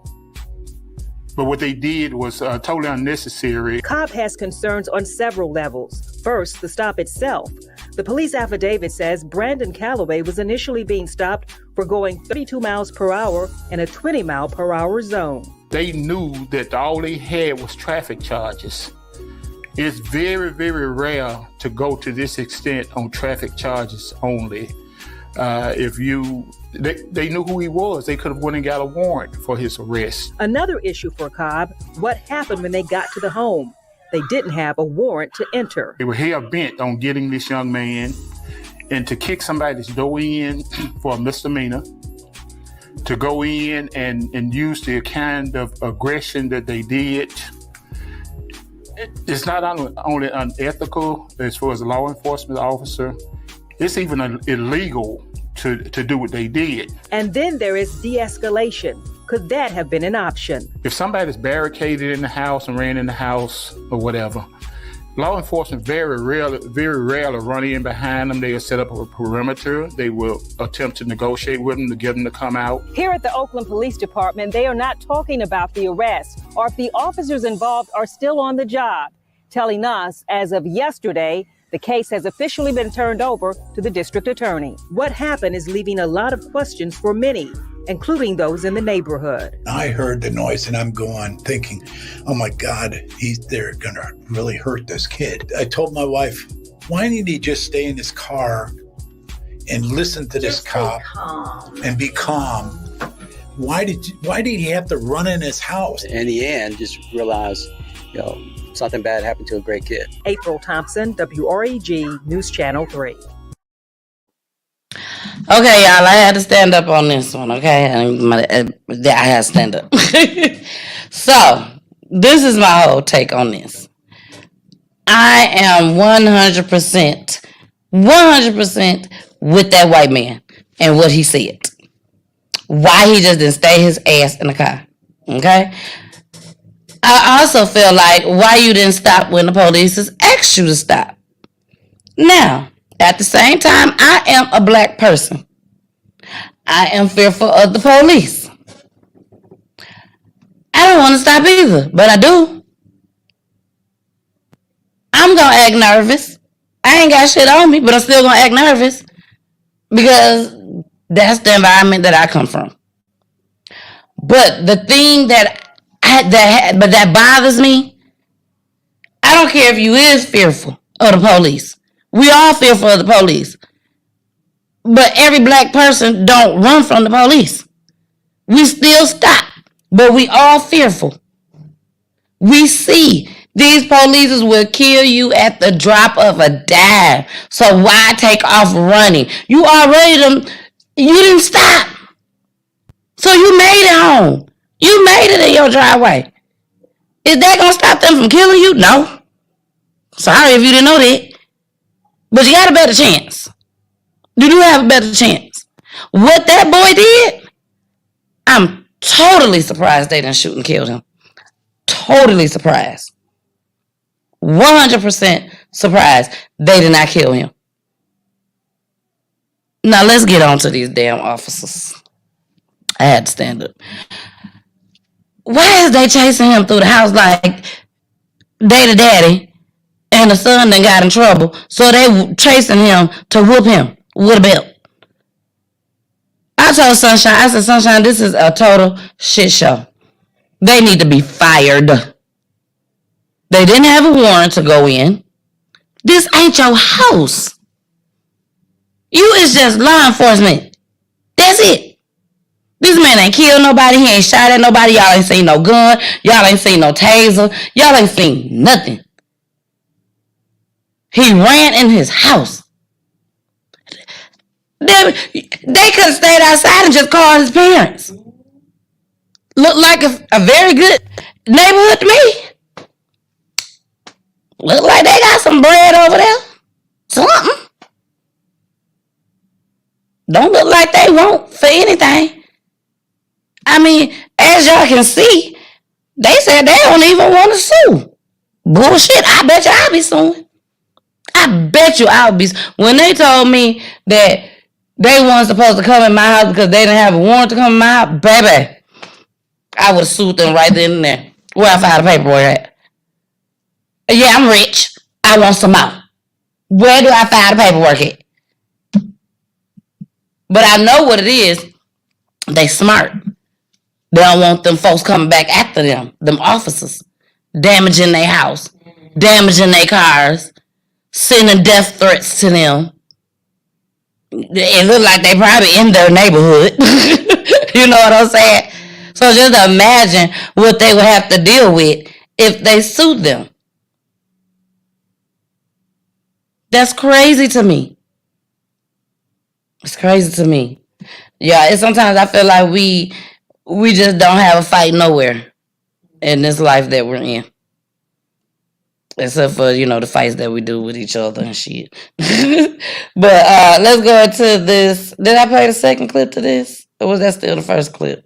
But what they did was totally unnecessary. Cobb has concerns on several levels. First, the stop itself. The police affidavit says Brandon Calloway was initially being stopped for going 32 miles per hour in a 20 mile per hour zone. They knew that all they had was traffic charges. It's very, very rare to go to this extent on traffic charges only. They knew who he was. They could have went and got a warrant for his arrest. Another issue for Cobb, what happened when they got to the home? They didn't have a warrant to enter. They were hell-bent on getting this young man, and to kick somebody's door in for a misdemeanor, to go in and use the kind of aggression that they did. It's not only unethical as far as a law enforcement officer, it's even illegal to do what they did. And then there is de-escalation. Could that have been an option? If somebody's barricaded in the house and ran in the house or whatever, law enforcement very rarely run in behind them. They'll set up a perimeter. They will attempt to negotiate with them to get them to come out. Here at the Oakland Police Department, they are not talking about the arrest or if the officers involved are still on the job, telling us as of yesterday, the case has officially been turned over to the district attorney. What happened is leaving a lot of questions for many, including those in the neighborhood. I heard the noise and I'm thinking, oh my God, they're gonna really hurt this kid. I told my wife, why didn't he just stay in his car and listen to this cop and be calm? Why did he have to run in his house? In the end, just realize, something bad happened to a great kid. April Thompson, WREG News Channel 3. Okay, y'all, I had to stand up on this one, okay? I had to stand up. So, this is my whole take on this. I am 100% with that white man and what he said. Why he just didn't stay his ass in the car, okay? I also feel like why you didn't stop when the police asked you to stop. Now, at the same time, I am a black person. I am fearful of the police. I don't want to stop either, but I do. I'm going to act nervous. I ain't got shit on me, but I'm still going to act nervous because that's the environment that I come from. But the thing that bothers me, I don't care if you is fearful of the police. We all fearful of the police. But every black person don't run from the police. We still stop, but we all fearful. We see these police will kill you at the drop of a dime. So why take off running? You didn't stop. So you made it home. You made it in your driveway. Is that going to stop them from killing you? No. Sorry if you didn't know that. But you got a better chance. You do have a better chance. What that boy did, I'm totally surprised they didn't shoot and kill him. Totally surprised. 100% surprised they did not kill him. Now let's get on to these damn officers. I had to stand up. Why is they chasing him through the house like they the daddy and the son done got in trouble? So they chasing him to whoop him with a belt. I told Sunshine, I said, Sunshine, this is a total shit show. They need to be fired. They didn't have a warrant to go in. This ain't your house. You is just law enforcement. That's it. This man ain't killed nobody. He ain't shot at nobody. Y'all ain't seen no gun. Y'all ain't seen no taser. Y'all ain't seen nothing. He ran in his house. They could have stayed outside and just called his parents. Looked like a very good neighborhood to me. Look like they got some bread over there. Something. Don't look like they won't for anything. I mean, as y'all can see, they said they don't even want to sue. Bullshit, I bet you I'll be suing. I bet you I'll be. When they told me that they weren't supposed to come in my house because they didn't have a warrant to come in my house, baby, I would have sued them right then and there. Where I filed the paperwork at? Yeah, I'm rich. I want some more. Where do I file the paperwork at? But I know what it is. They smart. They don't want them folks coming back after them officers, damaging their house, damaging their cars, sending death threats to them. It look like they probably in their neighborhood. You know what I'm saying? So just imagine what they would have to deal with if they sued them. That's crazy to me. It's crazy to me. Yeah, sometimes I feel like we just don't have a fight nowhere in this life that we're in. Except for, the fights that we do with each other and shit. But let's go into this. Did I play the second clip to this? Or was that still the first clip?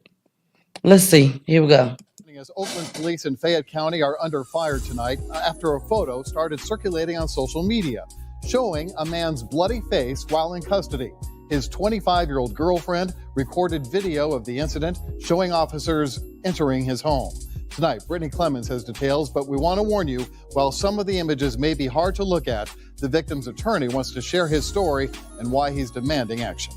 Let's see. Here we go. As Oakland police in Fayette County are under fire tonight after a photo started circulating on social media showing a man's bloody face while in custody. His 25-year-old girlfriend recorded video of the incident showing officers entering his home. Tonight, Brittany Clemens has details, but we want to warn you, while some of the images may be hard to look at, the victim's attorney wants to share his story and why he's demanding action.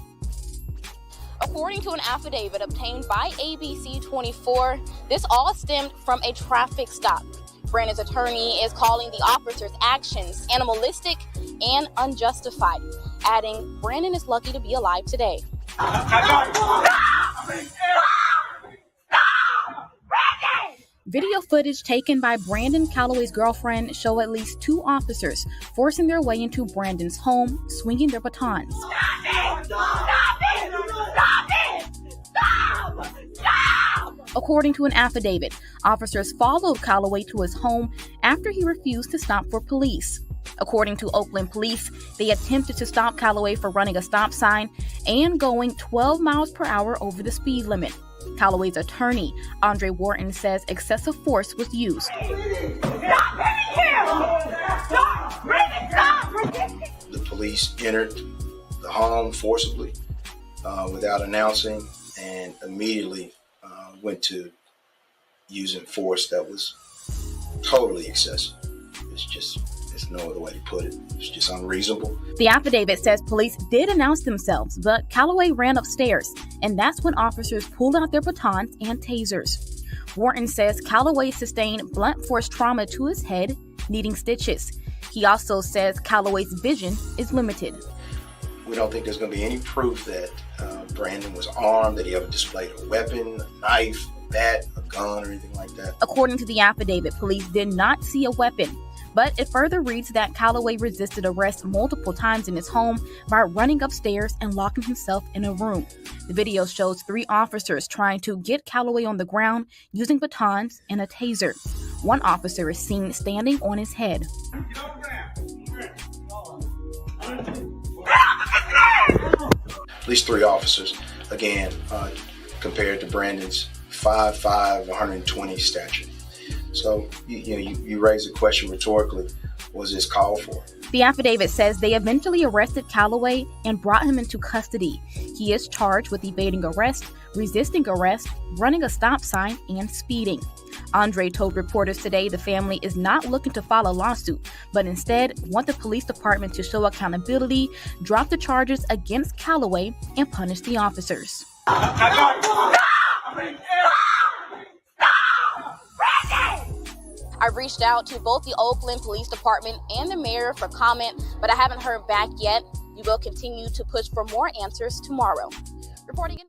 According to an affidavit obtained by ABC 24, this all stemmed from a traffic stop. Brandon's attorney is calling the officer's actions animalistic and unjustified, adding, Brandon is lucky to be alive today. Video footage taken by Brandon Calloway's girlfriend show at least 2 officers forcing their way into Brandon's home, swinging their batons. According to an affidavit, officers followed Calloway to his home after he refused to stop for police. According to Oakland police, they attempted to stop Calloway for running a stop sign and going 12 miles per hour over the speed limit. Calloway's attorney, Warrant, says excessive force was used. The police entered the home forcibly without announcing and immediately went to using force that was totally excessive. There's no other way to put it. It's just unreasonable. The affidavit says police did announce themselves, but Calloway ran upstairs, and that's when officers pulled out their batons and tasers. Warrant says Calloway sustained blunt force trauma to his head, needing stitches. He also says Calloway's vision is limited. We don't think there's going to be any proof that Brandon was armed, that he ever displayed a weapon, a knife, a bat, a gun, or anything like that. According to the affidavit, police did not see a weapon, but it further reads that Calloway resisted arrest multiple times in his home by running upstairs and locking himself in a room. The video shows 3 officers trying to get Calloway on the ground using batons and a taser. One officer is seen standing on his head. At least 3 officers, again, compared to Brandon's 5'5", 120 stature. So, you raise the question rhetorically, was this called for? The affidavit says they eventually arrested Calloway and brought him into custody. He is charged with evading arrest, resisting arrest, running a stop sign, and speeding. Andre told reporters today the family is not looking to file a lawsuit, but instead want the police department to show accountability, drop the charges against Calloway, and punish the officers. I reached out to both the Oakland Police Department and the mayor for comment, but I haven't heard back yet. We will continue to push for more answers tomorrow. Reporting in.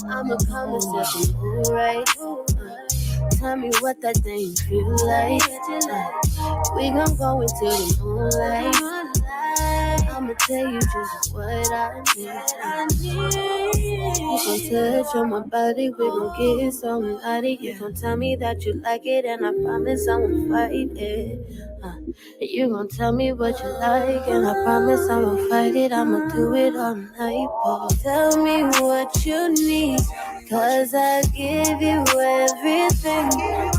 I'm a conversation, right? Tell me what that thing feel like. We gon' go into the moonlight. I'ma tell you just what I need. You gon' touch on my body, we gon' get so naughty. You gon' tell me that you like it, and I promise I won't fight it. You gon' tell me what you like, and I promise I won't fight it. I'ma do it all night, boy. Tell me what you need, 'cause I give you everything,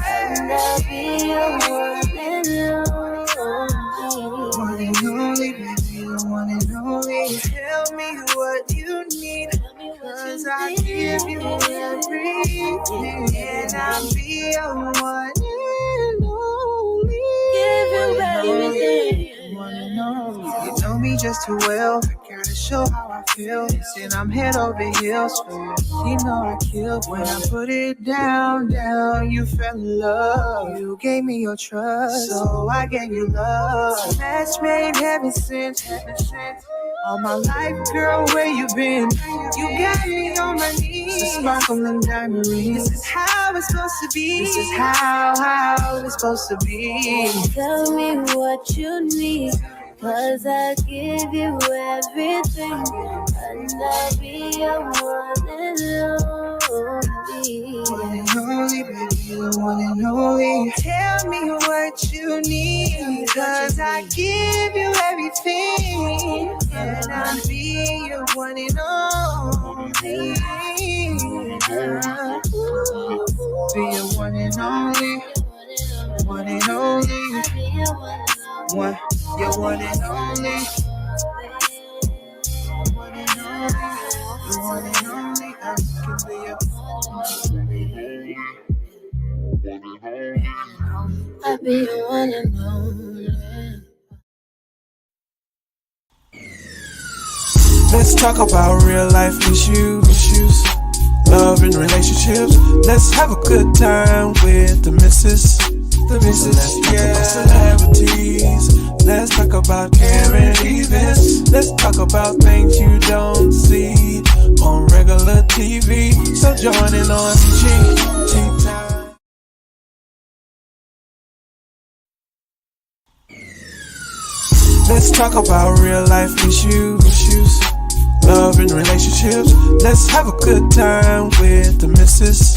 and I'll be your one and only. One and only, baby, the one and only. Tell me what you need, 'cause I give you everything, and I'll be your one and only. Give you everything. One and only. You know me just too well, I gotta show how I feel. Said I'm head over heels for you. You know I killed when I put it down, you fell in love. You gave me your trust, so I gave you love. Match made heaven sent. All my life, girl, where you been? You got me on my knees. The sparkling diamond rings. This is how it's supposed to be. This is how it's supposed to be. Tell me what you need, 'cause I give you everything, and I'll be your one and only. One and only, baby, the one and only. Tell me what you need, 'cause I give you everything, and I'll be your one and only. Be your one and only. One and only. One, your one and only. One and only. The one and only. I can be your I'll be your one and only. Let's talk about real life issues, love and relationships. Let's have a good time with the missus. Let's talk about celebrities. Let's talk about current events. Let's talk about things you don't see on regular TV. So join in on GT Time. Let's talk about real life issues, love and relationships. Let's have a good time with the missus.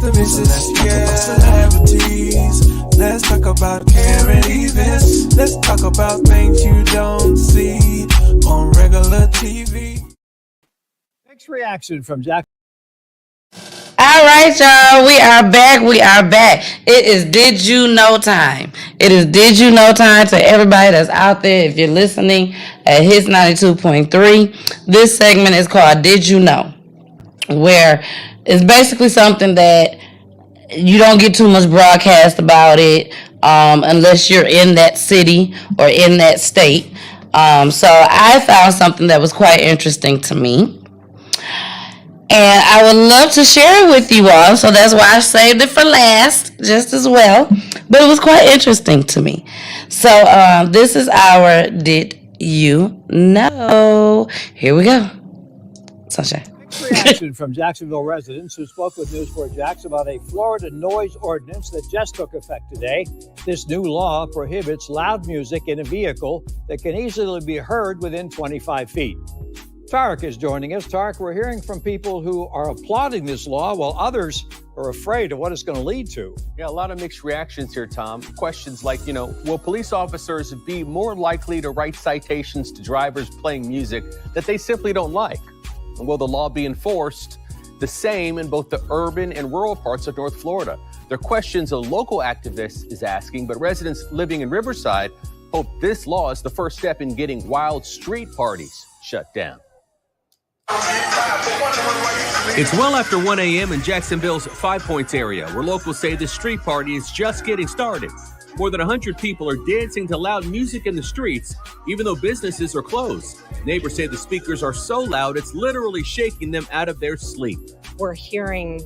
Let's talk about celebrities. Let's talk about current events. Let's talk about things you don't see on regular TV. Next reaction from Jack. All right, y'all. We are back. It is Did You Know time. It is Did You Know time to everybody that's out there. If you're listening at Hits 92.3, this segment is called Did You Know, where it's basically something that you don't get too much broadcast about it unless you're in that city or in that state. So I found something that was quite interesting to me. And I would love to share it with you all. So that's why I saved it for last, just as well. But it was quite interesting to me. So this is our Did You Know? Here we go. Sunshine. Reaction from Jacksonville residents who spoke with News4 Jax about a Florida noise ordinance that just took effect today. This new law prohibits loud music in a vehicle that can easily be heard within 25 feet. Tarek is joining us. Tarek, we're hearing from people who are applauding this law while others are afraid of what it's going to lead to. Yeah, a lot of mixed reactions here, Tom. Questions like, will police officers be more likely to write citations to drivers playing music that they simply don't like? And will the law be enforced the same in both the urban and rural parts of North Florida? They're questions a local activist is asking, but residents living in Riverside hope this law is the first step in getting wild street parties shut down. It's well after 1 a.m. in Jacksonville's Five Points area, where locals say the street party is just getting started. More than 100 people are dancing to loud music in the streets, even though businesses are closed. Neighbors say the speakers are so loud, it's literally shaking them out of their sleep. We're hearing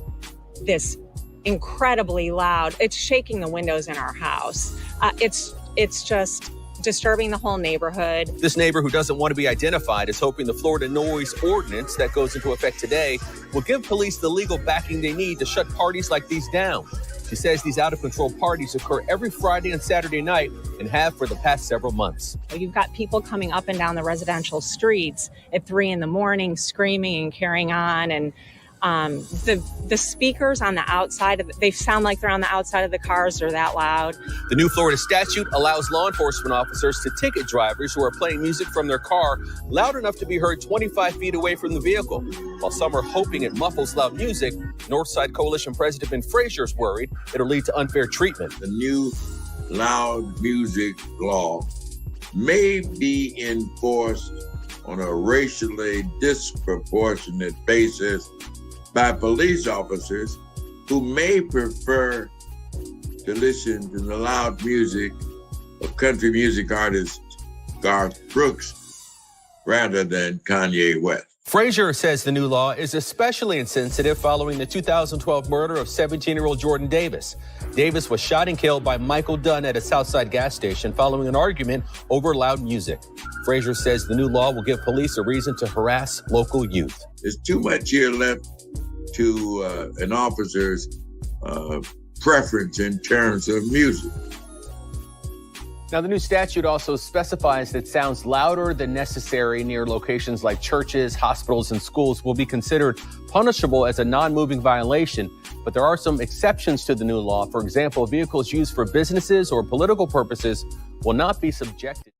this incredibly loud. It's shaking the windows in our house. It's just disturbing the whole neighborhood. This neighbor who doesn't want to be identified is hoping the Florida noise ordinance that goes into effect today will give police the legal backing they need to shut parties like these down. She says these out-of-control parties occur every Friday and Saturday night and have for the past several months. You've got people coming up and down the residential streets at 3 a.m, screaming and carrying on. And the speakers on the outside, they sound like they're on the outside of the cars. They're that loud. The new Florida statute allows law enforcement officers to ticket drivers who are playing music from their car loud enough to be heard 25 feet away from the vehicle. While some are hoping it muffles loud music, Northside Coalition President Ben Frazier is worried it'll lead to unfair treatment. The new loud music law may be enforced on a racially disproportionate basis by police officers who may prefer to listen to the loud music of country music artist Garth Brooks rather than Kanye West. Frazier says the new law is especially insensitive following the 2012 murder of 17-year-old Jordan Davis. Davis was shot and killed by Michael Dunn at a Southside gas station following an argument over loud music. Frazier says the new law will give police a reason to harass local youth. There's too much here left to an officer's preference in terms of music. Now, the new statute also specifies that sounds louder than necessary near locations like churches, hospitals, and schools will be considered punishable as a non-moving violation. But there are some exceptions to the new law. For example, vehicles used for businesses or political purposes will not be subjected.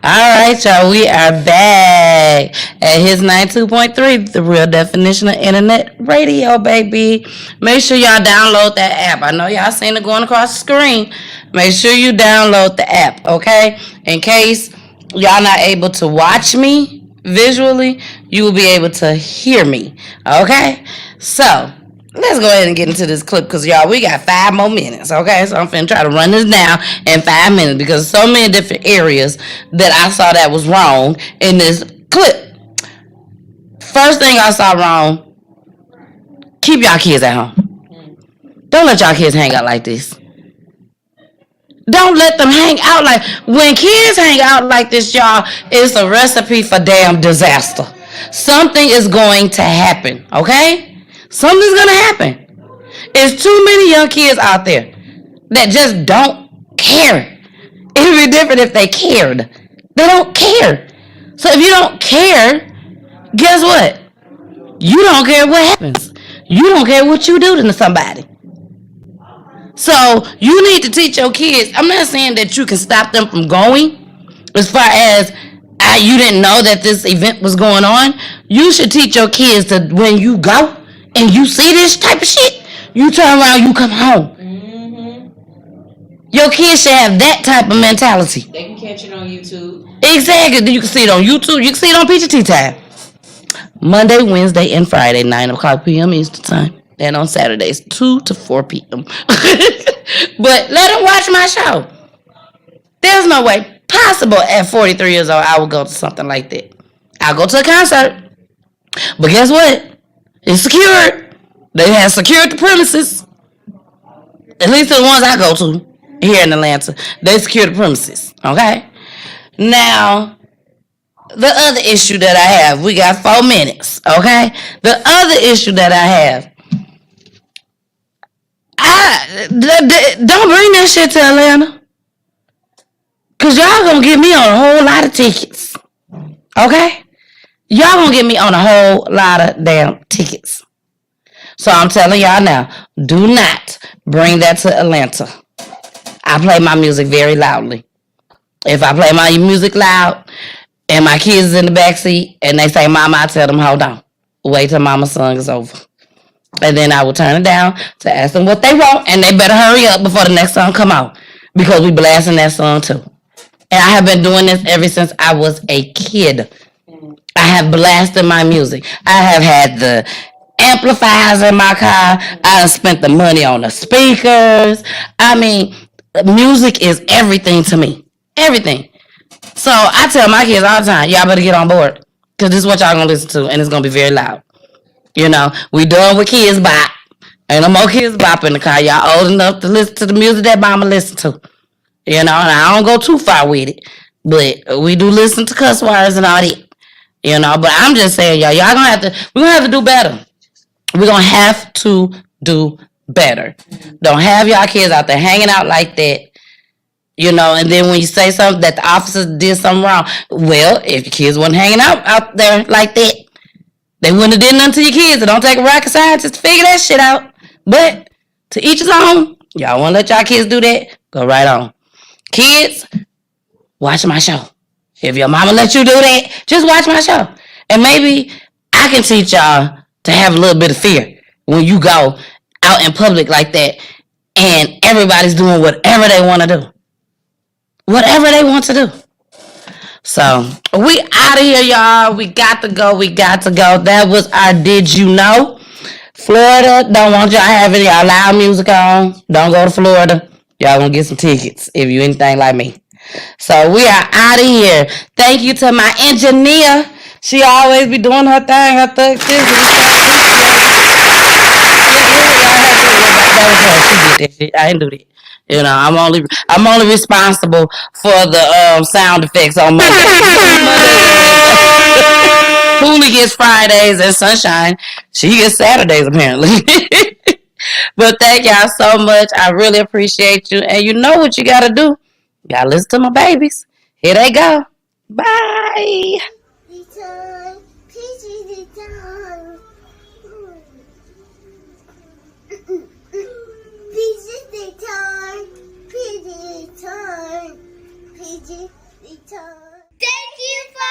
All right, y'all. We are back at his 92.3, the real definition of internet radio, baby. Make sure y'all download that app. I know y'all seen it going across the screen. Make sure you download the app, okay? In case y'all not able to watch me visually, you will be able to hear me, okay? So, let's go ahead and get into this clip because y'all, we got 5 more minutes, okay? So I'm finna try to run this down in 5 minutes because so many different areas that I saw that was wrong in this clip. First thing I saw wrong, keep y'all kids at home. Don't let y'all kids hang out like this. Don't let them hang out like, when kids hang out like this, y'all, it's a recipe for damn disaster. Something is going to happen, okay? Something's gonna happen. There's too many young kids out there that just don't care. It would be different if they cared. They don't care. So if you don't care, guess what? You don't care what happens. You don't care what you do to somebody. So you need to teach your kids. I'm not saying that you can stop them from going. As far as you didn't know that this event was going on, you should teach your kids to, when you go and you see this type of shit, you turn around, you come home. Your kids should have that type of mentality. They can catch it on YouTube. Exactly. You can see it on YouTube. You can see it on PGT time. Monday, Wednesday, and Friday, 9 o'clock p.m. Eastern time. And on Saturdays, 2 to 4 p.m. But let them watch my show. There's no way possible at 43 years old I would go to something like that. I'll go to a concert. But guess what? It's secured. They have secured the premises. At least the ones I go to here in Atlanta. They secure the premises. Okay? Now, the other issue that I have, we got 4 minutes. Okay? The other issue that I have, don't bring that shit to Atlanta. Because y'all gonna get me on a whole lot of tickets. Okay? Y'all gonna get me on a whole lot of damn tickets. So I'm telling y'all now, do not bring that to Atlanta. I play my music very loudly. If I play my music loud and my kids is in the backseat and they say, Mama, I tell them, hold on. Wait till Mama's song is over. And then I will turn it down to ask them what they want, and they better hurry up before the next song come out because we blasting that song too. And I have been doing this ever since I was a kid. I have blasted my music. I have had the amplifiers in my car. I have spent the money on the speakers. I mean, music is everything to me. Everything. So I tell my kids all the time, y'all better get on board because this is what y'all gonna listen to, and it's gonna be very loud. You know, we done with kids bop. Ain't no more kids bop in the car. Y'all old enough to listen to the music that mama listen to. You know, and I don't go too far with it. But we do listen to cuss words and all that. You know, but I'm just saying, y'all we're gonna have to do better. We're gonna have to do better. Don't have y'all kids out there hanging out like that. You know, and then when you say something that the officers did something wrong, well, if your kids wasn't hanging out there like that, they wouldn't have did nothing to your kids. It don't take a rocket scientist to figure that shit out. But to each his own. Y'all want to let y'all kids do that? Go right on. Kids, watch my show. If your mama let you do that, just watch my show. And maybe I can teach y'all to have a little bit of fear when you go out in public like that and everybody's doing whatever they want to do. Whatever they want to do. So, we out of here, y'all. We got to go. That was our Did You Know? Florida, don't want y'all having y'all loud music on. Don't go to Florida. Y'all gonna get some tickets if you anything like me. So, we are out of here. Thank you to my engineer. She always be doing her thing. Her thug sis. She did that shit. I didn't do that. You know, I'm only responsible for the sound effects on Monday. Cooley gets Fridays and Sunshine. She gets Saturdays apparently. But thank y'all so much. I really appreciate you. And you know what you gotta do. You gotta listen to my babies. Here they go. Bye. PG time. Thank you for